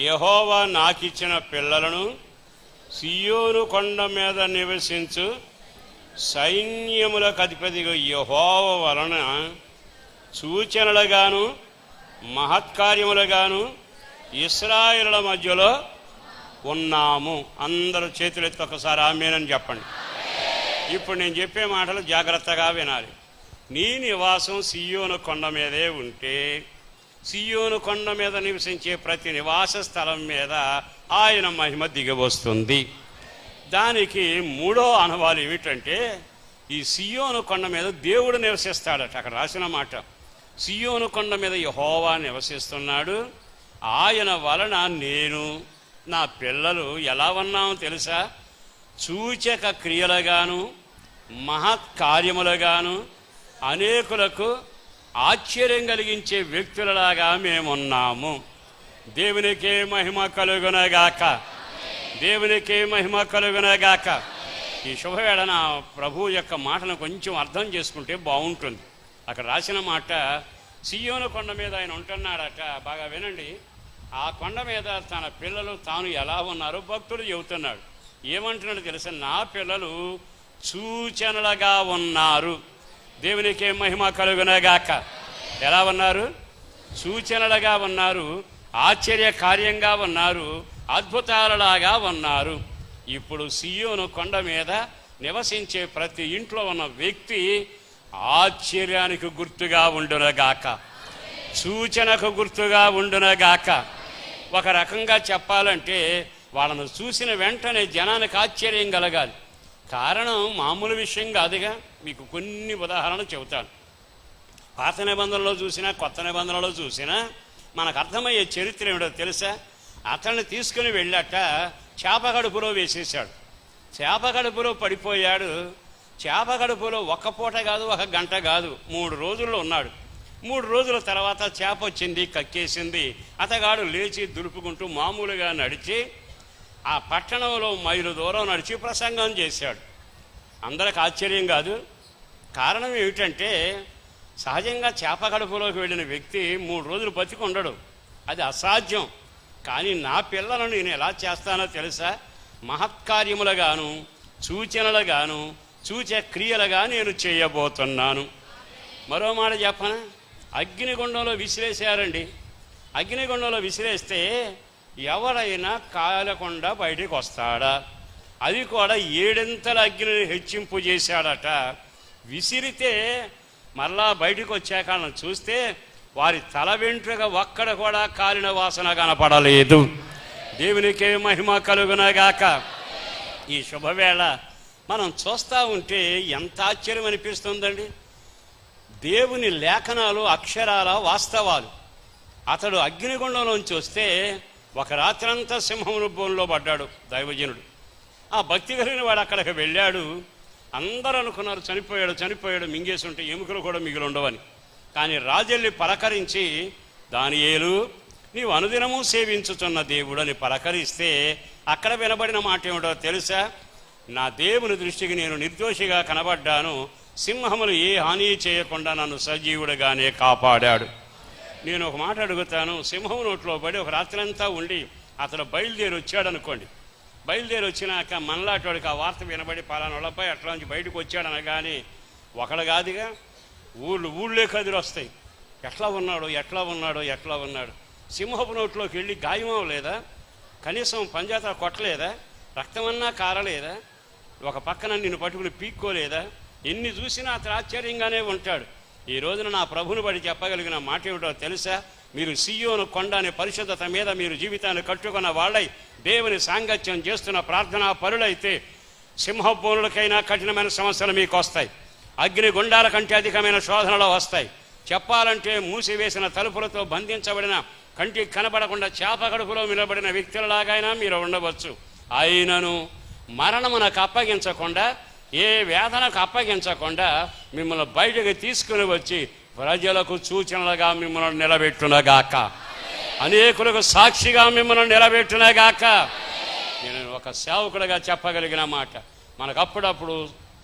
యెహోవా నాకిచ్చిన పిల్లలను సియోను కొండ మీద నివసించు సైన్యములకు అధిపతిగా యెహోవా వలన సూచనలుగాను మహత్కార్యములుగాను ఇశ్రాయేలుల మధ్యలో ఉన్నాము. అందరూ చేతులెత్తి ఒకసారి ఆమేనని చెప్పండి. ఇప్పుడు నేను చెప్పే మాటలు జాగ్రత్తగా వినాలి. నీ నివాసం సియోను కొండ మీదే ఉంటే సియోను కొండ మీద నివసించే ప్రతి నివాస స్థలం మీద ఆయన మహిమ దిగవస్తుంది. దానికి మూడో అనుభవాలు ఏమిటంటే ఈ సియోను కొండ మీద దేవుడు నివసిస్తాడట. అక్కడ రాసిన మాట, సియోను కొండ మీద యెహోవా నివసిస్తున్నాడు, ఆయన వలన నేను నా పిల్లలు ఎలా ఉన్నామో తెలుసా? సూచక క్రియలుగాను మహత్కార్యములుగాను అనేకులకు ఆశ్చర్యం కలిగించే వ్యక్తులలాగా మేమున్నాము. దేవునికే మహిమ కలుగునగాక, దేవునికే మహిమ కలుగునగాక. ఈ శుభవేళ నా ప్రభు యొక్క మాటను కొంచెం అర్థం చేసుకుంటే బాగుంటుంది. అక్కడ రాసిన మాట, సియోను కొండ మీద ఆయన ఉంటున్నాడట. బాగా వినండి. ఆ కొండ మీద తన పిల్లలు తాను ఎలా ఉన్నారో భక్తుడు చెబుతున్నాడు. ఏమంటున్నాడు తెలుసా? నా పిల్లలు సూచనలుగా ఉన్నారు. దేవునికే మహిమ కలుగునగాక. ఎలా ఉన్నారు? సూచనలుగా ఉన్నారు, ఆశ్చర్య కార్యంగా ఉన్నారు, అద్భుతాలలాగా ఉన్నారు. ఇప్పుడు సియోను కొండ మీద నివసించే ప్రతి ఇంట్లో ఉన్న వ్యక్తి ఆశ్చర్యానికి గుర్తుగా ఉండునగాక, సూచనకు గుర్తుగా ఉండునగాక. ఒక రకంగా చెప్పాలంటే వాళ్ళను చూసిన వెంటనే జనానికి ఆశ్చర్యం కలగాలి. కారణం మామూలు విషయం కాదుగా. మీకు కొన్ని ఉదాహరణలు చెబుతాను. పాత నిబంధనలో చూసినా కొత్త నిబంధనలో చూసినా మనకు అర్థమయ్యే చరిత్ర ఏమిటో తెలుసా? అతన్ని తీసుకుని వెళ్ళాట, చేప కడుపులో వేసేశాడు. చేప కడుపులో పడిపోయాడు. చేప కడుపులో ఒక్క పూట కాదు, ఒక గంట కాదు, 3 రోజుల్లో ఉన్నాడు. 3 రోజుల తర్వాత చేప వచ్చింది, కక్కేసింది. అతగాడు లేచి దులుపుకుంటూ మామూలుగా నడిచి ఆ పట్టణంలో మైలు దూరం నడిచి ప్రసంగం చేశాడు. అందరికి ఆశ్చర్యం కాదు. కారణం ఏమిటంటే సహజంగా చేప కడుపులోకి వెళ్ళిన వ్యక్తి 3 రోజులు బతికి ఉండడు, అది అసాధ్యం. కానీ నా పిల్లలను నేను ఎలా చేస్తానో తెలుసా? మహత్కార్యములుగాను సూచనలుగాను సూచక్రియలుగా నేను చేయబోతున్నాను. మరో మాట చెప్పనా? అగ్నిగుండంలో విసిరేశారండి. అగ్నిగుండంలో విసిరేస్తే ఎవరైనా కాలకుండా బయటికి వస్తాడా? అది కూడా 7 అగ్నిని హెచ్చింపు చేశాడట. విసిరితే మరలా బయటకు వచ్చాక చూస్తే వారి తల వెంట్రుక ఒక్కడ కూడా కాలిన వాసన కనపడలేదు. దేవునికే మహిమ కలుగునగాక. ఈ శుభవేళ మనం చూస్తూ ఉంటే ఎంత ఆశ్చర్యం అనిపిస్తుందండి. దేవుని లేఖనాలు అక్షరాల వాస్తవాలు. అతడు అగ్నిగుండంలోంచి వస్తే ఒక రాత్రంతా సింహమును బోన్లో పడ్డాడు దైవజనుడు. ఆ భక్తి కలిగిన వాడు అక్కడికి వెళ్ళాడు. అందరూ అనుకున్నారు చనిపోయాడు, మింగేసి ఉంటే ఎముకలు కూడా మిగిలి ఉండవని. కానీ రాజెల్లి పలకరించి, దానియేలు నీవు అనుదినము సేవించుతున్న దేవుడు అని పలకరిస్తే అక్కడ వినబడిన మాట ఏమిటో తెలుసా? నా దేవుని దృష్టికి నేను నిర్దోషిగా కనబడ్డాను, సింహములు ఏ హాని చేయకుండా నన్ను సజీవుడిగానే కాపాడాడు. నేను ఒక మాట అడుగుతాను. సింహం నోట్లో పడి ఒక రాత్రంతా ఉండి అతను బయలుదేరి వచ్చాడు అనుకోండి. బయలుదేరి వచ్చినాక మనలాంటివాడికి ఆ వార్త వినబడి పలానోళ్ళపై అట్లా నుంచి బయటకు వచ్చాడనగానే ఒకడు కాదుగా, ఊళ్ళే కదిరి వస్తాయి. ఎట్లా ఉన్నాడు? సింహపు నోట్లోకి వెళ్ళి గాయమవ లేదా? కనీసం పంజాత కొట్టలేదా? రక్తమన్నా కారలేదా? ఒక పక్కన నిన్ను పట్టుకుని పీక్కోలేదా? ఎన్ని చూసినా అతను ఆశ్చర్యంగానే ఉంటాడు. ఈ రోజున నా ప్రభుని బడి చెప్పగలిగిన మాట ఏమిటో తెలుసా? మీరు సియోను కొండ అనే పరిశుద్ధత మీద మీరు జీవితాన్ని కట్టుకున్న వాళ్ళై దేవుని సాంగత్యం చేస్తున్న ప్రార్థనా పరులైతే సింహబోనులకైనా కఠినమైన సమస్యలు మీకు వస్తాయి. అగ్నిగుండాల కంటే అధికమైన శోధనలు వస్తాయి. చెప్పాలంటే మూసివేసిన తలుపులతో బంధించబడిన, కంటికి కనబడకుండా చేప కడుపులో నిలబడిన వ్యక్తులలాగైనా మీరు ఉండవచ్చు. అయినను మరణమునకు అప్పగించకుండా, ఏ వేదనకు అప్పగించకుండా మిమ్మల్ని బయటకు తీసుకుని వచ్చి ప్రజలకు సూచనలుగా మిమ్మల్ని నిలబెట్టునగాక, అనేకులకు సాక్షిగా మిమ్మల్ని నిలబెట్టునగాక. నేను ఒక సేవకుడిగా చెప్పగలిగిన మాట, మనకు అప్పుడప్పుడు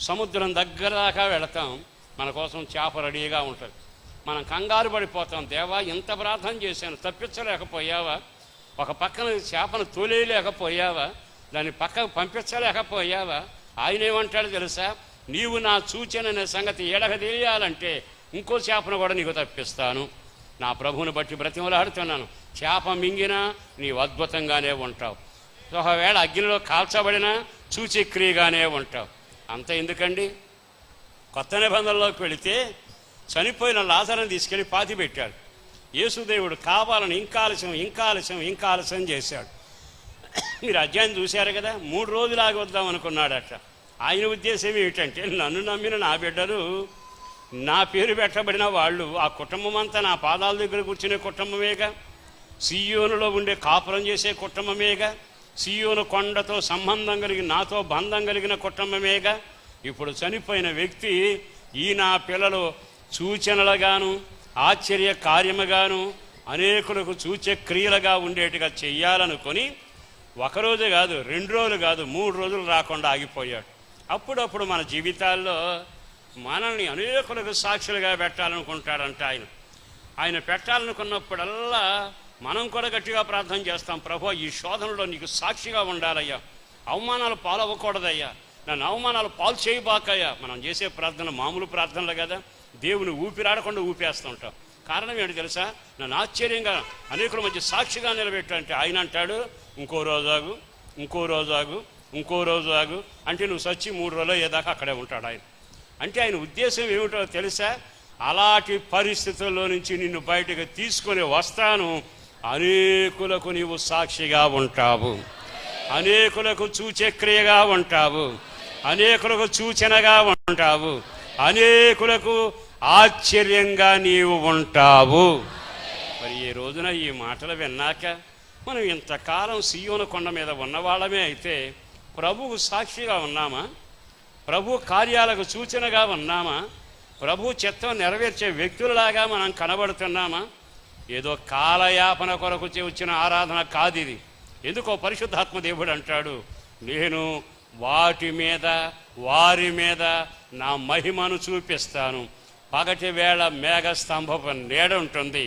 సముద్రం దగ్గర దాకా వెళతాం, మన కోసం చేప రెడీగా ఉంటుంది. మనం కంగారు పడిపోతాం. దేవా ఇంత ప్రార్థన చేశాను, తప్పించలేకపోయావా? ఒక పక్కన చేపను తోలేయలేకపోయావా? దాన్ని పక్కకు పంపించలేకపోయావా? ఆయన ఏమంటాడు తెలుసా? నీవు నా సూచన అనే సంగతి ఎడగ తెలియాలంటే ఇంకో చేపను కూడా నీకు తప్పిస్తాను. నా ప్రభువుని బట్టి బ్రతిమలాడుతున్నాను. చేప మింగినా నీవు అద్భుతంగానే ఉంటావు. ఒకవేళ అగ్నిలో కాల్చబడినా సూచక్రియగానే ఉంటావు. అంత ఎందుకండి? కొత్త నిబంధనలోకి వెళితే చనిపోయిన లాజరును తీసుకెళ్ళి పాతి పెట్టాడు. యేసుదేవుడు కావాలని ఇంకా ఆలస్యం చేశాడు. మీరు అధ్యాయం చూశారు కదా, 3 రోజులు ఆగి వద్దాం అనుకున్నాడట. ఆయన ఉద్దేశం ఏమిటంటే, నన్ను నమ్మిన నా బిడ్డలు, నా పేరు పెట్టబడిన వాళ్ళు, ఆ కుటుంబం అంతా నా పాదాల దగ్గర కూర్చునే కుటుంబమేగా, సీయోనులో ఉండే కాపురం చేసే కుటుంబమేగా, సీయోను కొండతో సంబంధం కలిగి నాతో బంధం కలిగిన కుటుంబమేగా. ఇప్పుడు చనిపోయిన వ్యక్తి ఈ నా పిల్లలు సూచనలుగాను ఆశ్చర్య కార్యముగాను అనేకులకు సూచక్రియలుగా ఉండేట్టుగా చెయ్యాలనుకొని 1 రోజు కాదు, 2 రోజులు కాదు, 3 రోజులు రాకుండా ఆగిపోయాడు. అప్పుడప్పుడు మన జీవితాల్లో మనల్ని అనేకులకు సాక్షులుగా పెట్టాలనుకుంటాడంట ఆయన పెట్టాలనుకున్నప్పుడల్లా మనం కూడా గట్టిగా ప్రార్థన చేస్తాం. ప్రభు, ఈ శోధనలో నీకు సాక్షిగా ఉండాలయ్యా, అవమానాలు పాలవ్వకూడదయ్యా, నన్ను అవమానాలు పాలు చేయబాకయ్యా. మనం చేసే ప్రార్థన మామూలు ప్రార్థనలు కదా, దేవుని ఊపిరాడకుండా ఊపేస్తుంటాం. కారణం ఏంటి తెలుసా? నన్ను ఆశ్చర్యంగా అనేకుల మధ్య సాక్షిగా నిలబెట్టంటే ఆయన అంటాడు, ఇంకో రోజు ఆగు అంటే నువ్వు సచ్చి 3 రోజులు ఏదాకా అక్కడే ఉంటాడు ఆయన. అంటే ఆయన ఉద్దేశం ఏమిటో తెలుసా? అలాంటి పరిస్థితుల్లో నుంచి నిన్ను బయటకు తీసుకొని వస్తాను, అనేకులకు నీవు సాక్షిగా ఉంటావు, అనేకులకు సూచక్రియగా ఉంటావు, అనేకులకు సూచనగా ఉంటావు, అనేకులకు ఆశ్చర్యంగా నీవు ఉంటావు. మరి ఈ రోజున ఈ మాటలు విన్నాక మనం ఇంతకాలం సీయోను కొండ మీద ఉన్నవాళ్ళమే అయితే ప్రభువు సాక్షిగా ఉన్నామా? ప్రభు కార్యాలకు సూచనగా ఉన్నామా? ప్రభు చిత్తం నెరవేర్చే వ్యక్తులలాగా మనం కనబడుతున్నామా? ఏదో కాలయాపన కొరకు వచ్చిన ఆరాధన కాదు ఇది. ఎందుకో పరిశుద్ధాత్మ దేవుడు అంటాడు, నేను వారి మీద నా మహిమను చూపిస్తాను. పగటి వేళ మేఘ స్తంభపు నీడ ఉంటుంది,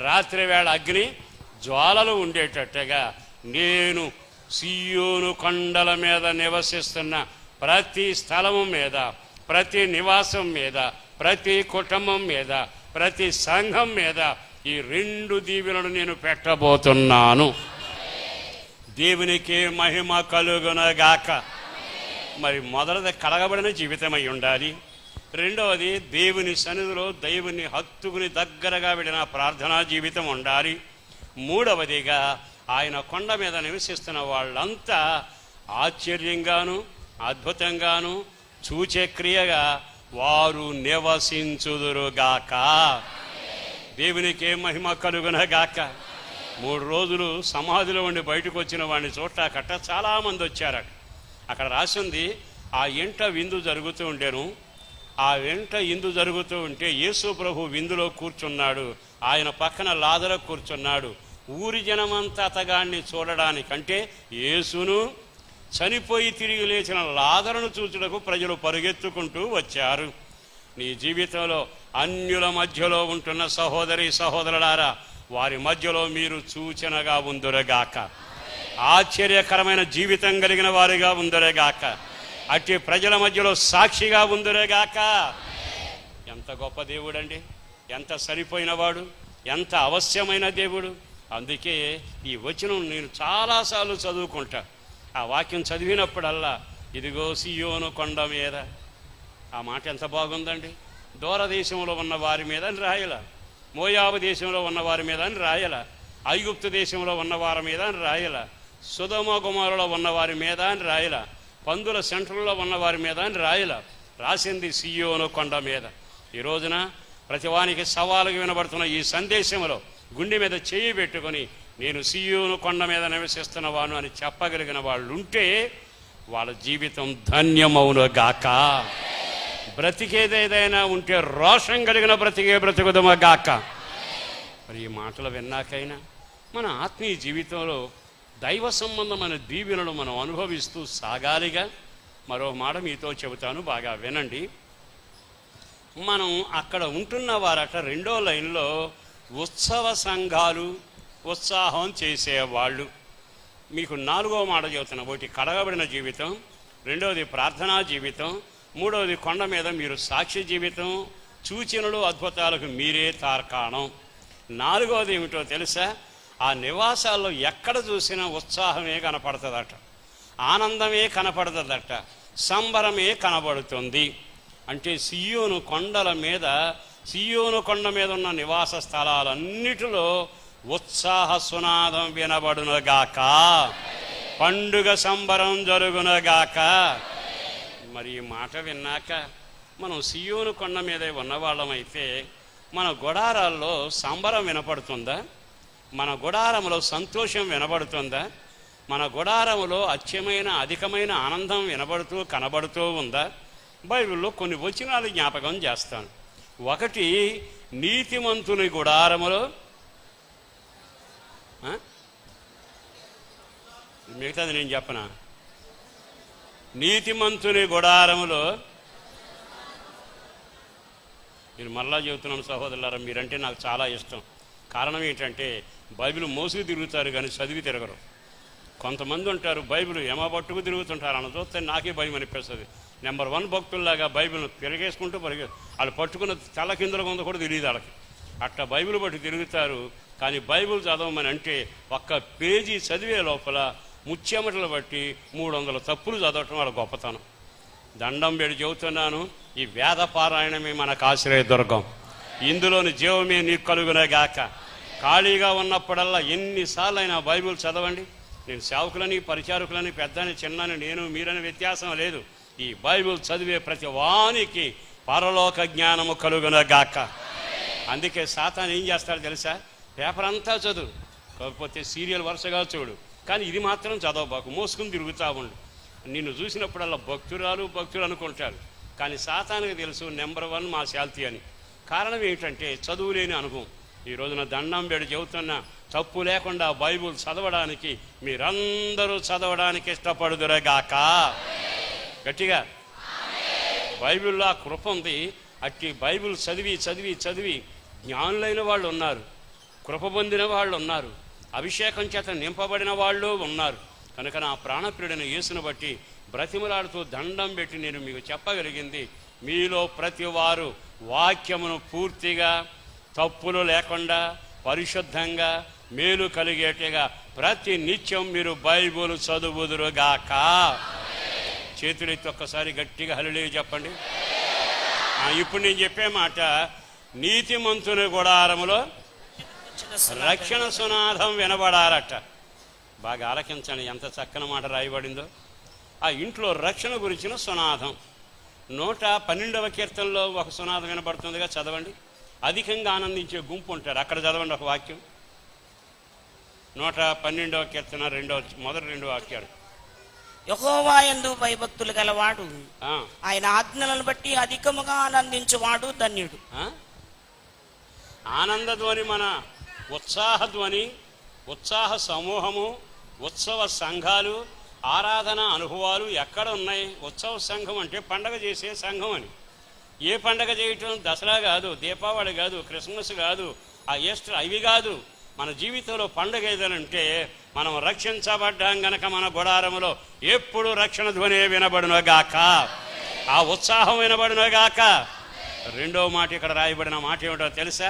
రాత్రి వేళ అగ్ని జ్వాలలు ఉండేటట్టుగా నేను సీయోను కొండల మీద నివసిస్తున్న ప్రతి స్థలము మీద, ప్రతి నివాసం మీద, ప్రతి కుటుంబం మీద, ప్రతి సంఘం మీద ఈ 2 దీవెనలు నేను పెట్టబోతున్నాను. దేవునికే మహిమ కలుగునగాక. మరి మొదటిది కడగబడిన జీవితం అయి ఉండాలి. రెండవది దేవుని సన్నిధిలో దేవుని హత్తుకుని దగ్గరగా వెళ్ళిన ప్రార్థనా జీవితం ఉండాలి. మూడవదిగా ఆయన కొండ మీద నివసిస్తున్న వాళ్ళంతా ఆశ్చర్యంగాను అద్భుతంగాను సూచక్రియగా వారు నివసించుదురుగాక. దేవునికే మహిమ కలుగునగాక. 3 రోజులు సమాధిలో ఉండి బయటకు వచ్చిన వాడిని చూడటాకట చాలామంది వచ్చారట. అక్కడ రాసింది, ఆ ఇంట విందు జరుగుతూ ఉండేను. ఆ వెంట ఇందు జరుగుతూ ఉంటే యేసు ప్రభు విందులో కూర్చున్నాడు, ఆయన పక్కన లాజరు కూర్చున్నాడు. ఊరి జనమంతా అతగాన్ని చూడడానికంటే యేసును చనిపోయి తిరిగి లేచిన లాజరును చూచుటకు ప్రజలు పరుగెత్తుకుంటూ వచ్చారు. నీ జీవితంలో అన్యుల మధ్యలో ఉంటున్న సహోదరి సహోదరులారా, వారి మధ్యలో మీరు సూచనగా ఉందురుగాక, ఆశ్చర్యకరమైన జీవితం కలిగిన వారిగా ఉందురుగాక, అట్టి ప్రజల మధ్యలో సాక్షిగా ఉందురుగాక. ఎంత గొప్ప దేవుడండి, ఎంత సరిపోయినవాడు, ఎంత అవశ్యమైన దేవుడు. అందుకే ఈ వచనం నేను చాలాసార్లు చదువుకుంటా. ఆ వాక్యం చదివినప్పుడల్లా ఇదిగో సీయోను కొండ మీద, ఆ మాట ఎంత బాగుందండి. దూరదేశంలో ఉన్న వారి మీద అని రాయల, మోయాబు దేశంలో ఉన్న వారి మీద అని రాయల, ఐగుప్తు దేశంలో ఉన్న వారి మీద అని రాయల, సొదొమ గొమొర్రాలో ఉన్న వారి మీద అని రాయల, పందుల సెంటర్లో ఉన్న వారి మీద అని రాయల, రాసింది సీయోను కొండ మీద. ఈ రోజున ప్రతివానికి సవాలుగా వినబడుతున్న ఈ సందేశంలో గుండె మీద చేయి పెట్టుకొని నేను సీయోను కొండ మీద నివసిస్తున్నవాను అని చెప్పగలిగిన వాళ్ళు ఉంటే వాళ్ళ జీవితం ధన్యమవునుగాక. బ్రతికేదేదైనా ఉంటే రోషం కలిగిన బ్రతుకుదమగాక. మరి ఈ మాటలు విన్నాకైనా మన ఆత్మీయ జీవితంలో దైవ సంబంధమైన దీవెనలు మనం అనుభవిస్తూ సాగాలిగా. మరో మాట మీతో చెబుతాను, బాగా వినండి. మనం అక్కడ ఉంటున్న వారట 2వ లైన్లో ఉత్సవ సంఘాలు, ఉత్సాహం చేసేవాళ్ళు. మీకు 4వ మాట చెబుతున్నా. ఒకటి కడగబడిన జీవితం, 2వది ప్రార్థనా జీవితం, 3వది కొండ మీద మీరు సాక్షి జీవితం, సూచనలు అద్భుతాలకు మీరే తార్కాణం. 4వది ఏమిటో తెలుసా? ఆ నివాసాల్లో ఎక్కడ చూసినా ఉత్సాహమే కనపడుతుందట, ఆనందమే కనపడుతుందట, సంబరమే కనబడుతుంది. అంటే సియోను కొండ మీద ఉన్న నివాస స్థలాలన్నిటిలో ఉత్సాహ సునాదం వినబడునుగాక, పండుగ సంబరం జరుగునుగాక. మరి ఈ మాట విన్నాక మనం సియోను కొండ మీదే ఉన్నవాళ్ళమైతే మన గుడారాల్లో సంబరం వినపడుతుందా? మన గుడారములో సంతోషం వినబడుతుందా? మన గుడారములో అధికమైన ఆనందం కనబడుతూ ఉందా? బైబిల్లో కొన్ని వచనాలు జ్ఞాపకం చేస్తాను. ఒకటి, నీతిమంతుని గుడారములో, మిగతాది నేను చెప్పనా? నీతిమంతుని గుడారములో, నేను మళ్ళా చెబుతున్నాను సహోదరులారా, మీరంటే నాకు చాలా ఇష్టం. కారణం ఏంటంటే బైబిల్ మోసుకు తిరుగుతారు కానీ చదివి తిరగరు. కొంతమంది ఉంటారు బైబిల్ పట్టుకు తిరుగుతుంటారు, అన్న చూస్తే నాకే భయం అనిపిస్తుంది. నెంబర్ 1 భక్తుల్లాగా బైబిల్ తిరిగేసుకుంటూ వాళ్ళు పట్టుకున్న తల కిందల కొంత కూడా తెలియదు వాళ్ళకి. అట్లా బైబిల్ బట్టి తిరుగుతారు. కానీ బైబిల్ చదవమని అంటే ఒక్క పేజీ చదివే లోపల ముచ్చెమటలు బట్టి 300 తప్పులు చదవటం వాళ్ళ గొప్పతనం. దండం పెట్టి చెబుతున్నాను, ఈ వేద పారాయణమే మనకు ఆశ్రయదుర్గం. ఇందులోని జీవమే నీకు కలుగునగాక. ఖాళీగా ఉన్నప్పుడల్లా ఎన్నిసార్లు అయినా బైబిల్ చదవండి. నేను సేవకులని, పరిచారకులని, పెద్దని, చిన్నని, నేను మీరని వ్యత్యాసం లేదు. ఈ బైబిల్ చదివే ప్రతి వానికి పరలోక జ్ఞానము కలుగునగాక. అందుకే సాతాను ఏం చేస్తాడో తెలుసా? పేపర్ అంతా చదువు, కాకపోతే సీరియల్ వరుసగా చూడు, కానీ ఇది మాత్రం చదవబాకు, మోసుకుని తిరుగుతూ ఉండు. నిన్ను చూసినప్పుడల్లా భక్తులు అనుకుంటారు. కానీ సాతానికి తెలుసు నెంబర్ 1 మా శాల్తీ అని. కారణం ఏంటంటే చదువు లేని అనుభవం. ఈ రోజున దండం పెట్టి చెబుతున్నా, తప్పు లేకుండా బైబిల్ చదవడానికి మీరందరూ చదవడానికి ఇష్టపడుదురుగాక. గట్టిగా బైబిల్లో ఆ కృప ఉంది. అట్టి బైబిల్ చదివి జ్ఞానులైన వాళ్ళు ఉన్నారు, కృప పొందిన వాళ్ళు ఉన్నారు, అభిషేకం చేత నింపబడిన వాళ్ళు ఉన్నారు. కనుక నా ప్రాణప్రియుడైన యేసును బట్టి బ్రతిమలాడుతూ దండం పెట్టి నేను మీకు చెప్పగలిగింది, మీలో ప్రతి వారు వాక్యమును పూర్తిగా తప్పులు లేకుండా పరిశుద్ధంగా మేలు కలిగేట్టుగా ప్రతి నిత్యం మీరు బైబిల్ చదువుదురుగాక. చేతులెత్తి ఒక్కసారి గట్టిగా హల్లెలూయా చెప్పండి. ఇప్పుడు నేను చెప్పే మాట, నీతిమంతుని గుడారములో రక్షణ సునాదం వినబడారట. బాగా ఆలకించండి, ఎంత చక్కని మాట రాయబడిందో. ఆ ఇంట్లో రక్షణ గురించిన సునాదం 112వ కీర్తనలో ఒక సునాదం వినబడుతుందిగా, చదవండి. అధికంగా ఆనందించే గుంపు ఉంటారు, అక్కడ చదవండి ఒక వాక్యం. 112వ కీర్తన మొదటి 2 వాక్యాలు. యెహోవా యందు భయభక్తులు గలవాడు, ఆయన ఆజ్ఞలను బట్టి అధికముగా ఆనందించువాడు ధన్యుడు. ఆనందధ్వని, మన ఉత్సాహధ్వని, ఉత్సాహ సమూహము, ఉత్సవ సంఘాలు, ఆరాధన అనుభవాలు ఎక్కడ ఉన్నాయి? ఉత్సవ సంఘం అంటే పండగ చేసే సంఘం అని. ఏ పండగ చేయటం? దసరా కాదు, దీపావళి కాదు, క్రిస్మస్ కాదు, ఆ ఈస్టర్, అవి కాదు. మన జీవితంలో పండుగ ఏదనంటే మనం రక్షించబడ్డాం గనక మన గుడారములో ఎప్పుడు రక్షణ ధ్వని వినబడునుగాక, ఆ ఉత్సాహం వినబడునుగాక. 2వ మాట ఇక్కడ రాయబడిన మాట ఏమిటో తెలుసా?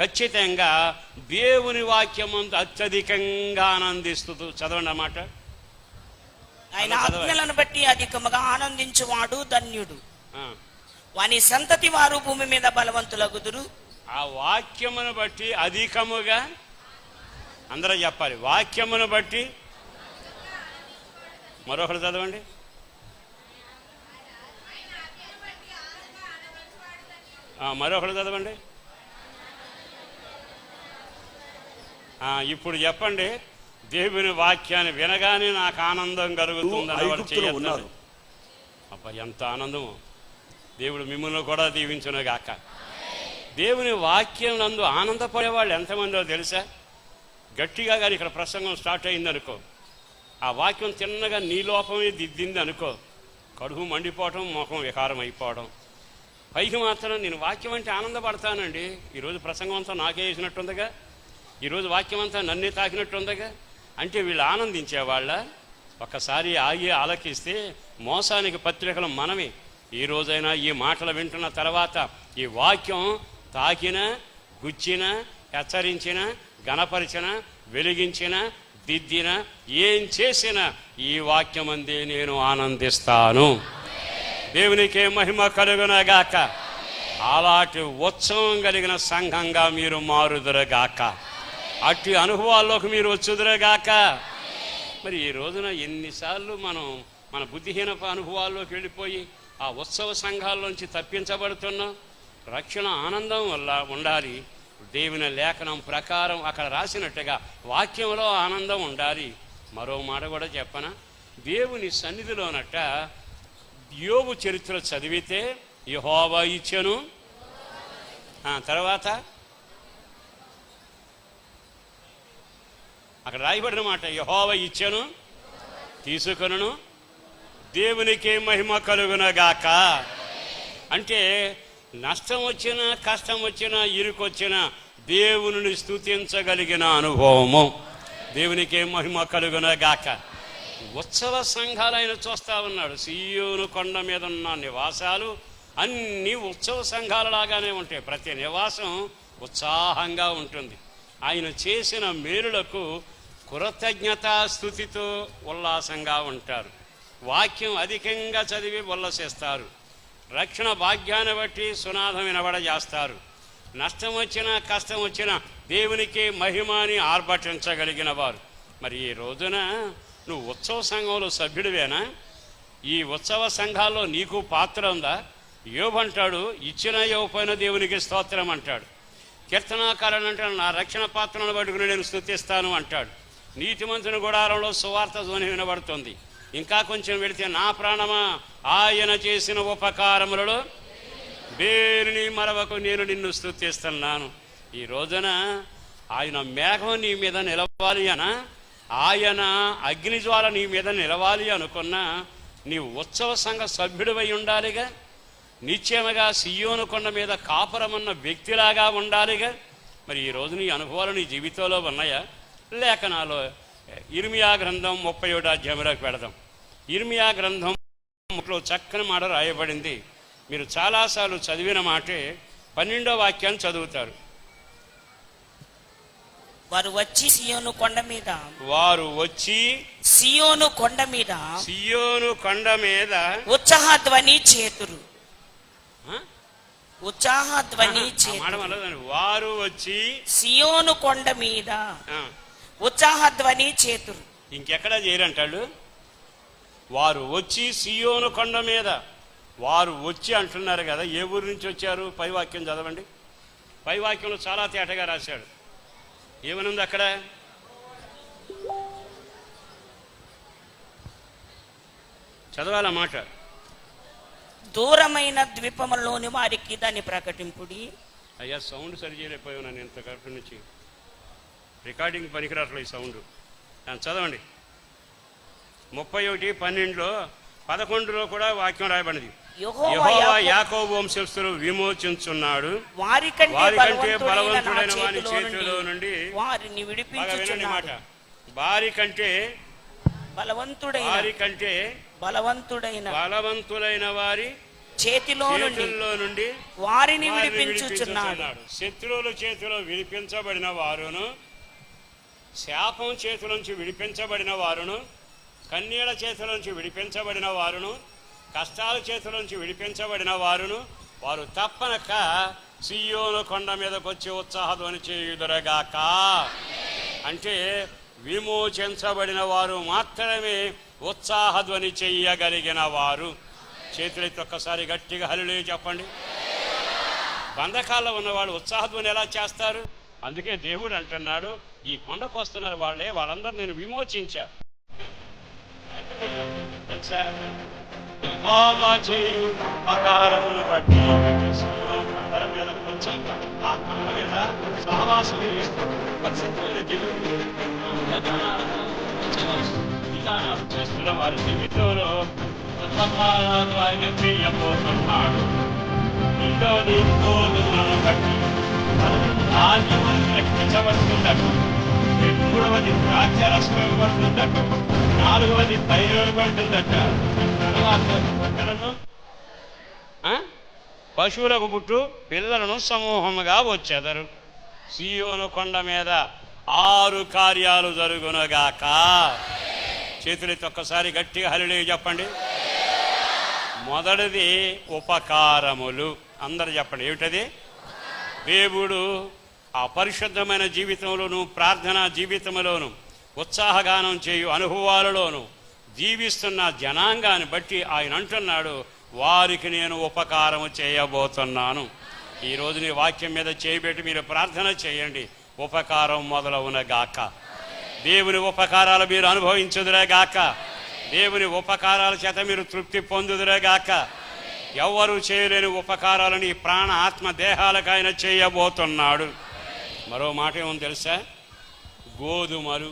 ఖచ్చితంగా దేవుని వాక్యమందు అత్యధికంగా ఆనందిస్తూ చదవండి అన్నమాట. ఆయన ఆజ్ఞలను బట్టి అధికముగా ఆనందించువాడు ధన్యుడు, వాని సంతతి వారు భూమి మీద బలవంతులగుదురు. ఆ వాక్యమును బట్టి అధికముగా, అందరూ చెప్పాలి, వాక్యమును బట్టి. మరొకరు చదవండి. మరొకరు చదవండి. ఇప్పుడు చెప్పండి, దేవుని వాక్యాన్ని వినగానే నాకు ఆనందం కలుగుతుందని వారు చేయన్నారు. అబ్బా, ఎంత ఆనందము! దేవుడు మిమ్మల్ని కూడా దీవించునుగాక. దేవుని వాక్యం నందు ఆనందపడే వాళ్ళు ఎంతమందో తెలుసా? గట్టిగా కానీ ఇక్కడ ప్రసంగం స్టార్ట్ అయిందనుకో, ఆ వాక్యం తిన్నగా నీ లోపమే దిద్దింది అనుకో, కడుపు మండిపోవటం, ముఖం వికారం అయిపోవడం. పైకి మాత్రం నేను వాక్యం అంటే ఆనందపడతానండి. ఈరోజు ప్రసంగం అంతా నాకే వేసినట్టుందిగా, ఈరోజు వాక్యం అంతా నన్నే తాకినట్టుందిగా. అంటే వీళ్ళు ఆనందించేవాళ్ళ? ఒక్కసారి ఆగి ఆలకిస్తే మోసానికి పత్రికలు మనమే. ఈ రోజైనా ఈ మాటలు వింటున్న తర్వాత ఈ వాక్యం తాకిన, గుచ్చిన, హెచ్చరించిన, గణపరిచిన, వెలిగించిన, దిద్దిన, ఏం చేసినా ఈ వాక్యమందే నేను ఆనందిస్తాను. దేవునికే మహిమ కలుగునగాక. అలాంటి ఉత్సవం కలిగిన సంఘంగా మీరు మారుదురుగాక. అట్టి అనుభవాల్లోకి మీరు వచ్చుదురుగాక. మరి ఈ రోజున ఎన్నిసార్లు మనం మన బుద్ధిహీన అనుభవాల్లోకి వెళ్ళిపోయి ఆ ఉత్సవ సంఘాల్లోంచి తప్పించబడుతున్నాం. రక్షణ ఆనందం వల్ల ఉండాలి. దేవుని లేఖనం ప్రకారం అక్కడ రాసినట్టుగా వాక్యంలో ఆనందం ఉండాలి. మరో మాట కూడా చెప్పనా, దేవుని సన్నిధిలోనట యోబు చరిత్ర చదివితే యెహోవా ఇచ్చెను, తర్వాత అక్కడ రాయబడిన మాట యెహోవా ఇచ్చెను, తీసుకొనును, దేవునికే మహిమ కలుగునగాక. అంటే నష్టం వచ్చినా, కష్టం వచ్చినా, ఇరుకొచ్చినా దేవుని స్తుతించగలిగిన అనుభవము. దేవునికే మహిమ కలుగునగాక. ఉత్సవ సంఘాలైన చూస్తా ఉన్నాడు. సీయోను కొండ మీద ఉన్న నివాసాలు అన్నీ ఉత్సవ సంఘాలలాగానే ఉంటాయి. ప్రతి నివాసం ఉత్సాహంగా ఉంటుంది. ఆయన చేసిన మేలులకు కృతజ్ఞతాస్తుతితో ఉల్లాసంగా ఉంటారు. వాక్యం అధికంగా చదివి ఉల్లసిస్తారు. రక్షణ భాగ్యాన్ని బట్టి సునాదం వినబడజేస్తారు. నష్టం వచ్చినా, కష్టం వచ్చినా దేవునికి మహిమాని ఆర్భటించగలిగిన వారు. మరి ఈ రోజున నువ్వు ఉత్సవ సంఘంలో సభ్యుడివేనా? ఈ ఉత్సవ సంఘాల్లో నీకు పాత్ర ఉందా? యోబు అంటాడు, ఇచ్చిన యోబైన దేవునికి స్తోత్రం అంటాడు. కీర్తనాకారుడు అంటాడు, నా రక్షణ పాత్రను పట్టుకుని నేను స్తుతిస్తాను అంటాడు. నీతిమంతుని గుడారంలో సువార్త ధ్వని వినబడుతుంది. ఇంకా కొంచెం వెళితే, నా ప్రాణమా ఆయన చేసిన ఉపకారములలో దేనిని మరవకు, నేను నిన్ను స్తుతిస్తున్నాను. ఈ రోజున ఆయన మేఘం నీ మీద నిలవాలి అనా, ఆయన అగ్నిజ్వాల నీ మీద నిలవాలి అనుకున్నా నీ ఉత్సవ సంఘ సభ్యుడివై ఉండాలిగా. నిశ్చయముగా సియోను కొండ మీద కాపురమన్న వ్యక్తిలాగా ఉండాలిగా. మరి ఈ రోజు నీ అనుభవాలు నీ జీవితంలో ఉన్నాయా? లేఖనాలు ఇర్మియా గ్రంథం 31వ అధ్యాయంలోకి పెడదాం. ఇర్మియా గ్రంథంలో చక్కని మాట రాయబడింది. మీరు చాలాసార్లు చదివిన మాటే 12వ వాక్యాన్ని చదువుతారు. వారు వచ్చి సియోను కొండ మీద, సియోను కొండ మీద ఉత్సాహధ్వని చేతురు. వారు వచ్చి సియోను కొండ మీద ఉత్సాహధ్వని చేతురు. ఇంకెక్కడా చేయరంటాడు. వారు వచ్చి సియోను కొండ మీద, వారు వచ్చి అంటున్నారు కదా. ఏ ఊరు నుంచి వచ్చారు? పై వాక్యం చదవండి. పై వాక్యంలో చాలా తేటగా రాశాడు. ఏమనుంది అక్కడ? చదవాలన్నమాట. దూరమైన ద్వీపములోని వారికి దాన్ని ప్రకటింపుడి. అయ్యా, సౌండ్ సరి చేయలేకపోయాను నేను ఇంతకటి నుంచి. రికార్డింగ్ పనికిరాట్లేదు ఈ సౌండ్. చదవండి. 31:12లో 11లో కూడా వాక్యం రాయబడింది. యెహోవా యాకోబు వంశస్థులు విమోచించున్నాడు, వారికంటే బలవంతుడైన వారి చేతిలో నుండి వారిని విడిపించుచున్నాడు. వారికంటే బలవంతుడైన వారి చేతిలో నుండి వారిని విడిపించుచున్నాడు. శత్రువుల చేతిలో విడిపించబడిన వారును, శాపం చేతులోంచి విడిపించబడిన వారును, కన్యల చేతులోంచి విడిపించబడిన వారును, కష్టాల చేతులోంచి విడిపించబడిన వారును, వారు తప్పనక సియోను కొండ మీదకి వచ్చి ఉత్సాహధ్వని చేయుదురుగాక. అంటే విమోచించబడిన వారు మాత్రమే ఉత్సాహధ్వని చెయ్యగలిగిన వారు. చేతులెత్తి ఒక్కసారి గట్టిగా హల్లెలూయా చెప్పండి. బంధకాల్లో ఉన్నవాళ్ళు ఉత్సాహధ్వని ఎలా చేస్తారు? అందుకే దేవుడు అంటున్నాడు, ఈ కొండకు వస్తున్నారు వాళ్ళే, వాళ్ళందరూ నేను విమోచించా. చేస్తున్న వారి జీవితంలో ఆయన చేయబోతున్నాడు. రక్షించబడుతున్నట్టు, 3వది ద్రాక్షరసం ఇవ్వబడుతున్నట్టు, 4వది తైలం ఇవ్వబడుతున్నట్ట. తర్వాత పశువులకు పుట్టు పిల్లలను సమూహముగా వచ్చెదరు. సియోను కొండ మీద 6 కార్యాలు జరుగునుగాక. చేతులెత్తి ఒక్కసారి గట్టిగా హల్లెలూయా చెప్పండి. మొదటిది ఉపకారములు. అందరు చెప్పండి, ఏమిటది? దేవుడు ఆ పరిశుద్ధమైన జీవితంలోను, ప్రార్థనా జీవితంలోను, ఉత్సాహగానం చేయు అనుభవాలలోను జీవిస్తున్న జనాంగాన్ని బట్టి ఆయన అంటున్నాడు, వారికి నేను ఉపకారము చేయబోతున్నాను. ఈరోజు నీ వాక్యం మీద చేయబెట్టి మీరు ప్రార్థన చేయండి. ఉపకారం మొదలవునగాక. దేవుని ఉపకారాలు మీరు అనుభవించుదురేగాక. దేవుని ఉపకారాల చేత మీరు తృప్తి పొందుదురేగాక. ఎవ్వరూ చేయలేని ఉపకారాలను ఈ ప్రాణ ఆత్మ దేహాలకు ఆయన చేయబోతున్నాడు. మరో మాట ఏమో తెలుసా? గోధుమలు.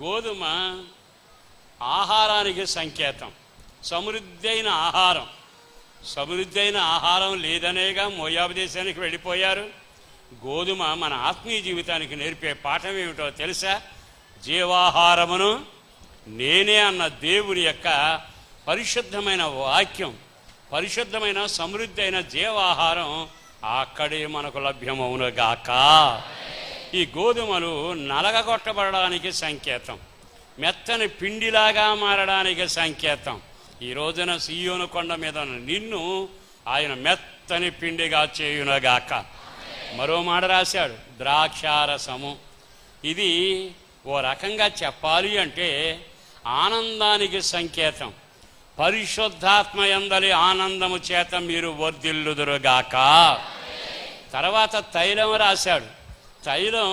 గోధుమ ఆహారానికి సంకేతం, సమృద్ధైన ఆహారం. సమృద్ధైన ఆహారం లేదనేగా మోయాబు దేశానికి వెళ్ళిపోయారు. గోధుమ మన ఆత్మీయ జీవితానికి నేర్పే పాఠం ఏమిటో తెలుసా? జీవాహారమును నేనే అన్న దేవుని యొక్క పరిశుద్ధమైన వాక్యం, పరిశుద్ధమైన సమృద్ధి అయిన జీవాహారం అక్కడే మనకు లభ్యమవునుగాక. ఈ గోధుమలు నలగగొట్టబడడానికి సంకేతం, మెత్తని పిండిలాగా మారడానికి సంకేతం. ఈ రోజున సీయోను కొండ మీద నిన్ను ఆయన మెత్తని పిండిగా చేయునగాక. మరో మాట రాశాడు, ద్రాక్షారసము. ఇది ఓ రకంగా చెప్పాలి అంటే ఆనందానికి సంకేతం. పరిశుద్ధాత్మ యందలి ఆనందము చేత మీరు వర్ధిల్లుదురుగాక. తర్వాత తైలం రాశాడు. తైలం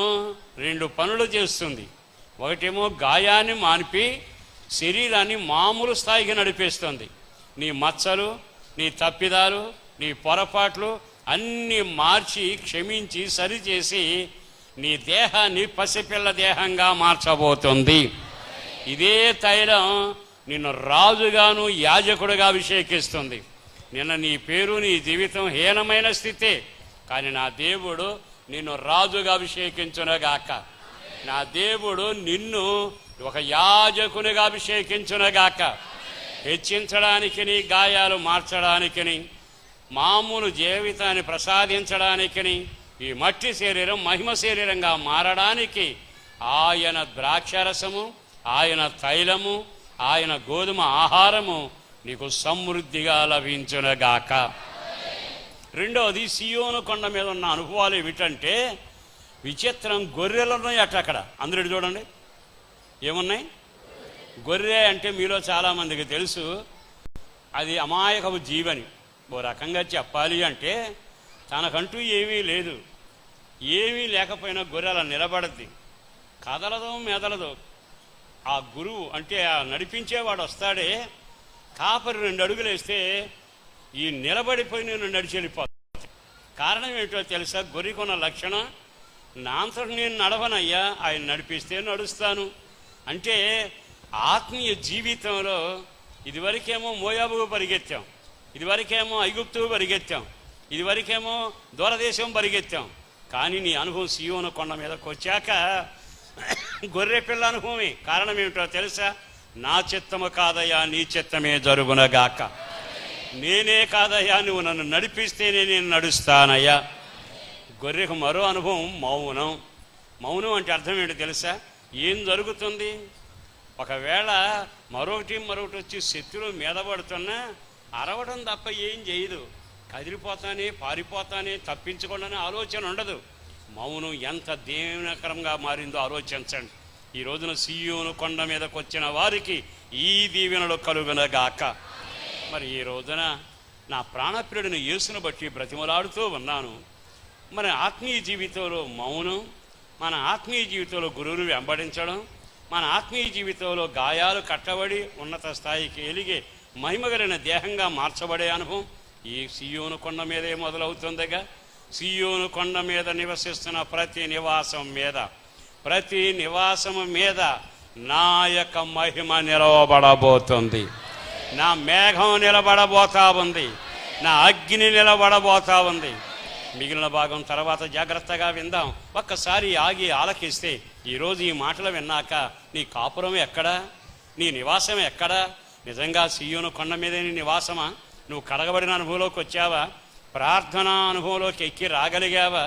2 పనులు చేస్తుంది. ఒకటేమో గాయాన్ని మాన్పి శరీరాన్ని మామూలు స్థాయికి నడిపిస్తుంది. నీ మచ్చలు, నీ తప్పిదాలు, నీ పొరపాట్లు అన్నీ మార్చి క్షమించి సరిచేసి నీ దేహాన్ని పసిపిల్ల దేహంగా మార్చబోతుంది. ఇదే తైలం నిన్ను రాజుగాను యాజకుడుగా అభిషేకిస్తుంది. నిన్న నీ పేరు, నీ జీవితం హీనమైన స్థితే, కానీ నా దేవుడు నిన్ను రాజుగా అభిషేకించునగాక. నా దేవుడు నిన్ను ఒక యాజకునిగా అభిషేకించునగాక. హెచ్చించడానికి, నీ గాయాలు మార్చడానికిని, మామూలు జీవితాన్ని ప్రసాదించడానికిని, ఈ మట్టి శరీరం మహిమ శరీరంగా మారడానికి ఆయన ద్రాక్షరసము, ఆయన తైలము, ఆయన గోధుమ ఆహారము నీకు సమృద్ధిగా లభించునగాక. రెండవది, సియోను కొండ మీద ఉన్న అనుభవాలు ఏమిటంటే విచిత్రం. గొర్రెలు ఉన్నాయి అక్కడ. అందరూ చూడండి ఏమున్నాయి. గొర్రె అంటే మీలో చాలామందికి తెలుసు, అది అమాయకపు జీవని. ఓ రకంగా చెప్పాలి అంటే తనకంటూ ఏమీ లేదు. ఏమీ లేకపోయినా గొర్రె అలా నిలబడద్ది, కదలదో మెదలదో. ఆ గురువు అంటే ఆ నడిపించేవాడు వస్తాడే, కాపరి 2 అడుగులు వేస్తే ఈ నిలబడిపోయి నేను నడిచి వెళ్ళిపోతాను. కారణం ఏమిటో తెలుసా? గొర్రెకున్న లక్షణం, నా అంతటి నేను నడవనయ్యా, ఆయన నడిపిస్తే నడుస్తాను. అంటే ఆత్మీయ జీవితంలో ఇదివరకేమో మోయాబుకు పరిగెత్తాం, ఇదివరకేమో ఐగుప్తుకు పరిగెత్తాం, ఇదివరకేమో దూరదేశం పరిగెత్తాం. కానీ నీ అనుభవం సియోను కొండ మీదకి వచ్చాక గొర్రె పిల్ల అనుభవమే. కారణం ఏమిటో తెలుసా? నా చిత్తము కాదయ్యా, నీ చిత్తమే జరుగునగాక. నేనే కాదయ్యా, నువ్వు నన్ను నడిపిస్తేనే నేను నడుస్తానయ్యా. గొర్రెకు మరో అనుభవం మౌనం. మౌనం అంటే అర్థం ఏంటో తెలుసా? ఏం జరుగుతుంది? ఒకవేళ మరొకటి వచ్చి శత్రువు మీద పడుతున్నా అరవడం తప్ప ఏం చేయదు. కదిలిపోతానే, పారిపోతానే, తప్పించుకోవడానికి ఆలోచన ఉండదు. మౌనం ఎంత దీవెనకరంగా మారిందో ఆలోచించండి. ఈ రోజున సియోను కొండ మీదకి వచ్చిన వారికి ఈ దీవెనలు కలుగునగాక. మరి ఈ రోజున నా ప్రాణప్రియుడిని యేసును బట్టి బ్రతిమలాడుతూ ఉన్నాను. మన ఆత్మీయ జీవితంలో మౌనం, మన ఆత్మీయ జీవితంలో గురువును వెంబడించడం, మన ఆత్మీయ జీవితంలో గాయాలు కట్టబడి ఉన్నత స్థాయికి ఎలిగే మహిమగలిగిన దేహంగా మార్చబడే అనుభవం ఈ సియోను కొండ మీదే మొదలవుతుందిగా. సియోను కొండ మీద నివసిస్తున్న ప్రతి నివాసము మీద నా యొక్క మహిమ నిలవబడబోతుంది. నా మేఘం నిలబడబోతా ఉంది, నా అగ్ని నిలబడబోతా ఉంది. మిగిలిన భాగం తర్వాత జాగ్రత్తగా విందాం. ఒక్కసారి ఆగి ఆలకిస్తే ఈరోజు ఈ మాటలు విన్నాక నీ కాపురం ఎక్కడా, నీ నివాసం ఎక్కడా? నిజంగా సియోను కొండ మీదే నీ నివాసమా? నువ్వు కడగబడిన అనుభవంలోకి వచ్చావా? ప్రార్థనా అనుభవంలోకి ఎక్కి రాగలిగావా?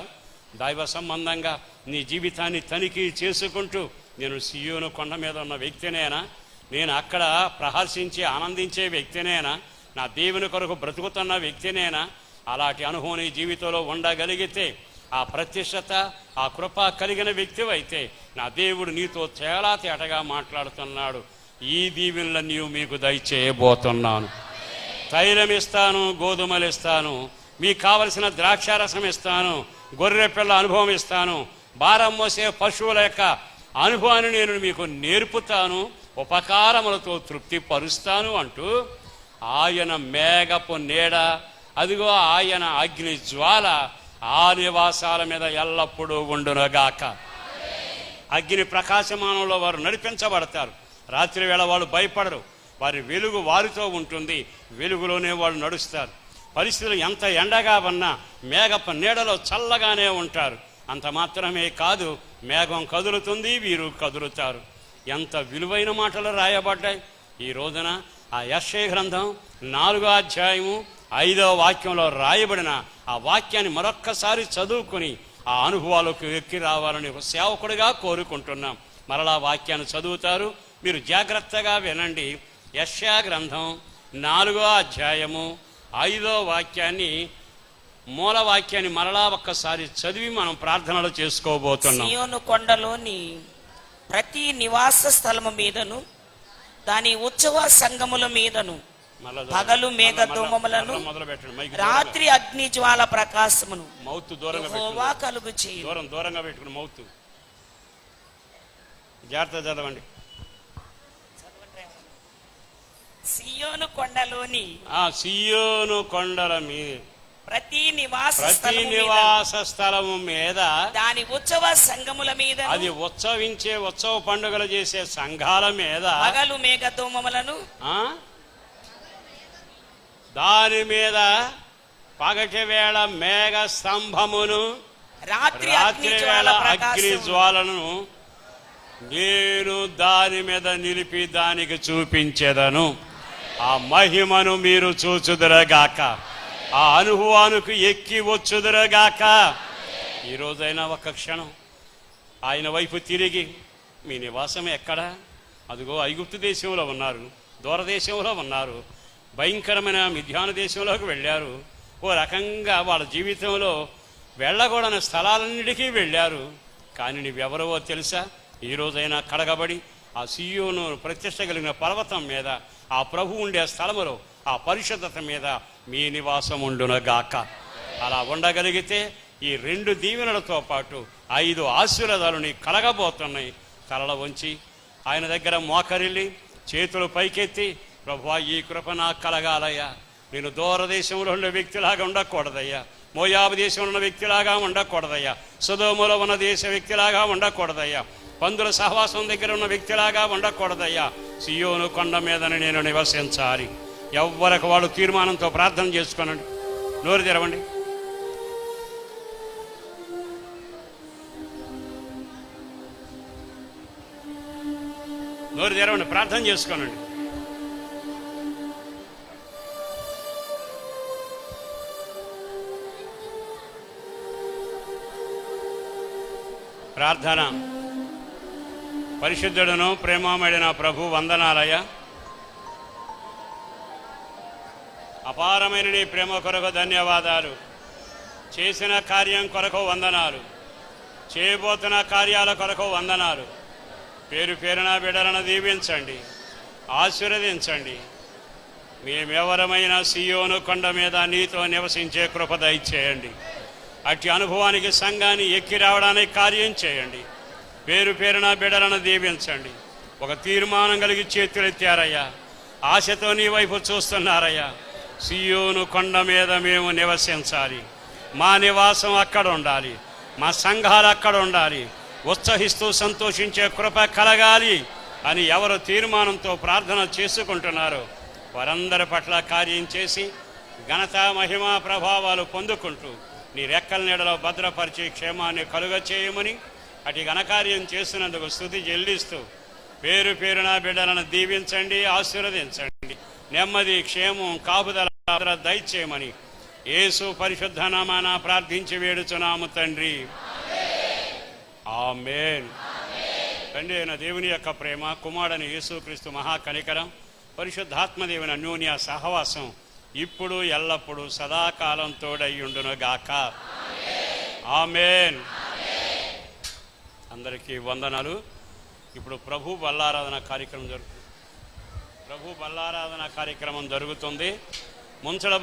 దైవ సంబంధంగా నీ జీవితాన్ని తనిఖీ చేసుకుంటూ, నేను సియోను కొండ మీద ఉన్న వ్యక్తినేనా, నేను అక్కడ ప్రహర్షించి ఆనందించే వ్యక్తినేనా, నా దేవుని కొరకు బ్రతుకుతున్న వ్యక్తినేనా, అలాంటి అనుభవం నీ జీవితంలో ఉండగలిగితే, ఆ ప్రత్యక్షత, ఆ కృప కలిగిన వ్యక్తివైతే నా దేవుడు నీతో చాలా తేటగా మాట్లాడుతున్నాడు. ఈ దీవెనలన్నీ మీకు దయచేయబోతున్నాను. తైలం ఇస్తాను, గోధుమలు ఇస్తాను, మీకు కావలసిన ద్రాక్షారసం ఇస్తాను, గొర్రె పిల్ల అనుభవం ఇస్తాను, భారం మోసే పశువుల యొక్క అనుభవాన్ని నేను మీకు నేర్పుతాను, ఉపకారములతో తృప్తి పరుస్తాను అంటూ ఆయన మేఘపు నీడ, అదిగో ఆయన అగ్ని జ్వాల ఆ నివాసాల మీద ఎల్లప్పుడూ ఉండునగాక. అగ్ని ప్రకాశమానంలో వారు నడిపించబడతారు. రాత్రి వేళ వాళ్ళు భయపడరు. వారి వెలుగు వారితో ఉంటుంది. వెలుగులోనే వాళ్ళు నడుస్తారు. పరిస్థితులు ఎంత ఎండగా ఉన్నా మేఘపు నీడలో చల్లగానే ఉంటారు. అంత మాత్రమే కాదు, మేఘం కదులుతుంది, వీరు కదులుతారు. ఎంత విలువైన మాటలు రాయబడ్డాయి ఈ రోజున. ఆ యెషయా గ్రంథం 4వ అధ్యాయము 5వ వాక్యంలో రాయబడిన ఆ వాక్యాన్ని మరొక్కసారి చదువుకొని ఆ అనుభవాలకు ఎక్కి రావాలని ఒక సేవకుడిగా కోరుకుంటున్నాం. మరలా వాక్యాన్ని చదువుతారు, మీరు జాగ్రత్తగా వినండి. యెషయా గ్రంథం 4వ అధ్యాయము 5వ వాక్యాన్ని, మూల వాక్యాన్ని మరలా ఒక్కసారి చదివి మనం ప్రార్థనలు చేసుకోబోతున్నాం. సియోను కొండలోని ప్రతి నివాస స్థలము మీదను, దాని ఉత్సవ సంఘముల మీదను పగలు మేఘధూమములను, రాత్రి అగ్ని జ్వాల ప్రకాశమును మౌత్ దూరంగా యెహోవా కలుగు చేయు. దూరంగా పెట్టుకుని మౌత్ జాగ్రత్త చదవండి. సియోను కొండలోని సియోను కొండల మీద ప్రతి నివాస స్థలము మీద, దాని ఉత్సవ సంఘముల మీద, అది ఉత్సవించే ఉత్సవ పండుగలు చేసే సంఘాల మీద పగలు మేఘధూమములను, దాని మీద పగటి వేళ మేఘ స్తంభమును, రాత్రి వేళ అగ్ని జ్వాలను నేను దాని మీద నిలిపి దానికి చూపించేదను. ఆ మహిమను మీరు చూచుదురగాక, ఆ అనుభవానికి ఎక్కి వచ్చుదురగాక. ఈ రోజైనా ఒక క్షణం ఆయన వైపు తిరిగి, మీ నివాసం ఎక్కడా? అదిగో ఐగుప్తు దేశంలో ఉన్నారు, దూరదేశంలో ఉన్నారు, భయంకరమైన మిథ్యాను దేశంలోకి వెళ్ళారు. ఓ రకంగా వాళ్ళ జీవితంలో వెళ్ళకూడని స్థలాలన్నిటికీ వెళ్ళారు. కానీ నువ్వెవరో తెలుసా? ఈ రోజైనా కడగబడి ఆ సియోను ప్రత్యక్ష కలిగిన పర్వతం మీద, ఆ ప్రభు ఉండే స్థలములో, ఆ పరిశుద్ధత మీద మీ నివాసం ఉండునగాక. అలా ఉండగలిగితే ఈ 2 దీవెనలతో పాటు 5 ఆశీర్వాదాలు నీ కలగబోతున్నాయి. తలల వంచి ఆయన దగ్గర మోకరిల్లి చేతులు పైకెత్తి, ప్రభువా ఈ కృప నాకు కలగాలయ్యా. నేను దూరదేశంలో ఉన్న వ్యక్తిలాగా ఉండకూడదయ్యా, మోయాబు దేశంలో ఉన్న వ్యక్తిలాగా ఉండకూడదయ్యా, సొదొమలో ఉన్న దేశ వ్యక్తిలాగా ఉండకూడదయ్యా, పందుల సహవాసం దగ్గర ఉన్న వ్యక్తిలాగా ఉండకూడదయ్యా. సియోను కొండ మీదని నేను నివసించాలి. ఎవ్వరికి వాళ్ళు తీర్మానంతో ప్రార్థన చేసుకోనండి. నోరు తెరవండి. నోరు తెరవండి, ప్రార్థన చేసుకోనండి. ప్రార్థన. పరిశుద్ధుడును ప్రేమమడిన ప్రభు, వందనాలయ్య. అపారమైన నీ ప్రేమ కొరకు ధన్యవాదాలు. చేసిన కార్యం కొరకు వందనాలు, చేయబోతున్న కార్యాల కొరకు వందనాలు. పేరు పేరున బిడ్డలను దీవించండి, ఆశీర్వదించండి. మేమెవరమైన సియోను కొండ మీద నీతో నివసించే కృప దయచేయండి. అట్టి అనుభవానికి సంఘాన్ని ఎక్కి రావడానికి కార్యం చేయండి. పేరు పేరున బిడ్డలను దీవించండి. ఒక తీర్మానం కలిగి చేతులెత్తారయ్యా, ఆశతో నీ వైపు చూస్తున్నారయ్యా. సియోను కొండ మీద మేము నివసించాలి, మా నివాసం అక్కడ ఉండాలి, మా సంఘాలు అక్కడ ఉండాలి, ఉత్సహిస్తూ సంతోషించే కృప కలగాలి అని ఎవరు తీర్మానంతో ప్రార్థన చేసుకుంటున్నారో వారందరి పట్ల కార్యం చేసి ఘనత, మహిమ, ప్రభావాలు పొందుకుంటూ నీ రెక్కల నీడలో భద్రపరిచి క్షేమాన్ని కలుగ చేయమని అటు ఘనకార్యం చేస్తున్నందుకు స్తుతి చెల్లిస్తూ పేరు పేరున బిడ్డలను దీవించండి, ఆశీర్వదించండి. నెమ్మది, క్షేమం, కాపుదల దయచేయమని యేసు పరిశుద్ధ నామాన ప్రార్థించి వేడుచున్నాము తండ్రి. ఆమేన్. తండ్రి అయిన దేవుని యొక్క ప్రేమ, కుమారుడైన యేసుక్రీస్తు మహాకనికరం, పరిశుద్ధాత్మ దేవుని అన్యోన్య సహవాసం ఇప్పుడు ఎల్లప్పుడూ సదాకాలం తోడయ్యుండును గాక. ఆమేన్. అందరికీ వందనాలు. ఇప్పుడు ప్రభు బల్లారాధన కార్యక్రమం జరుగుతుంది. ముంచడ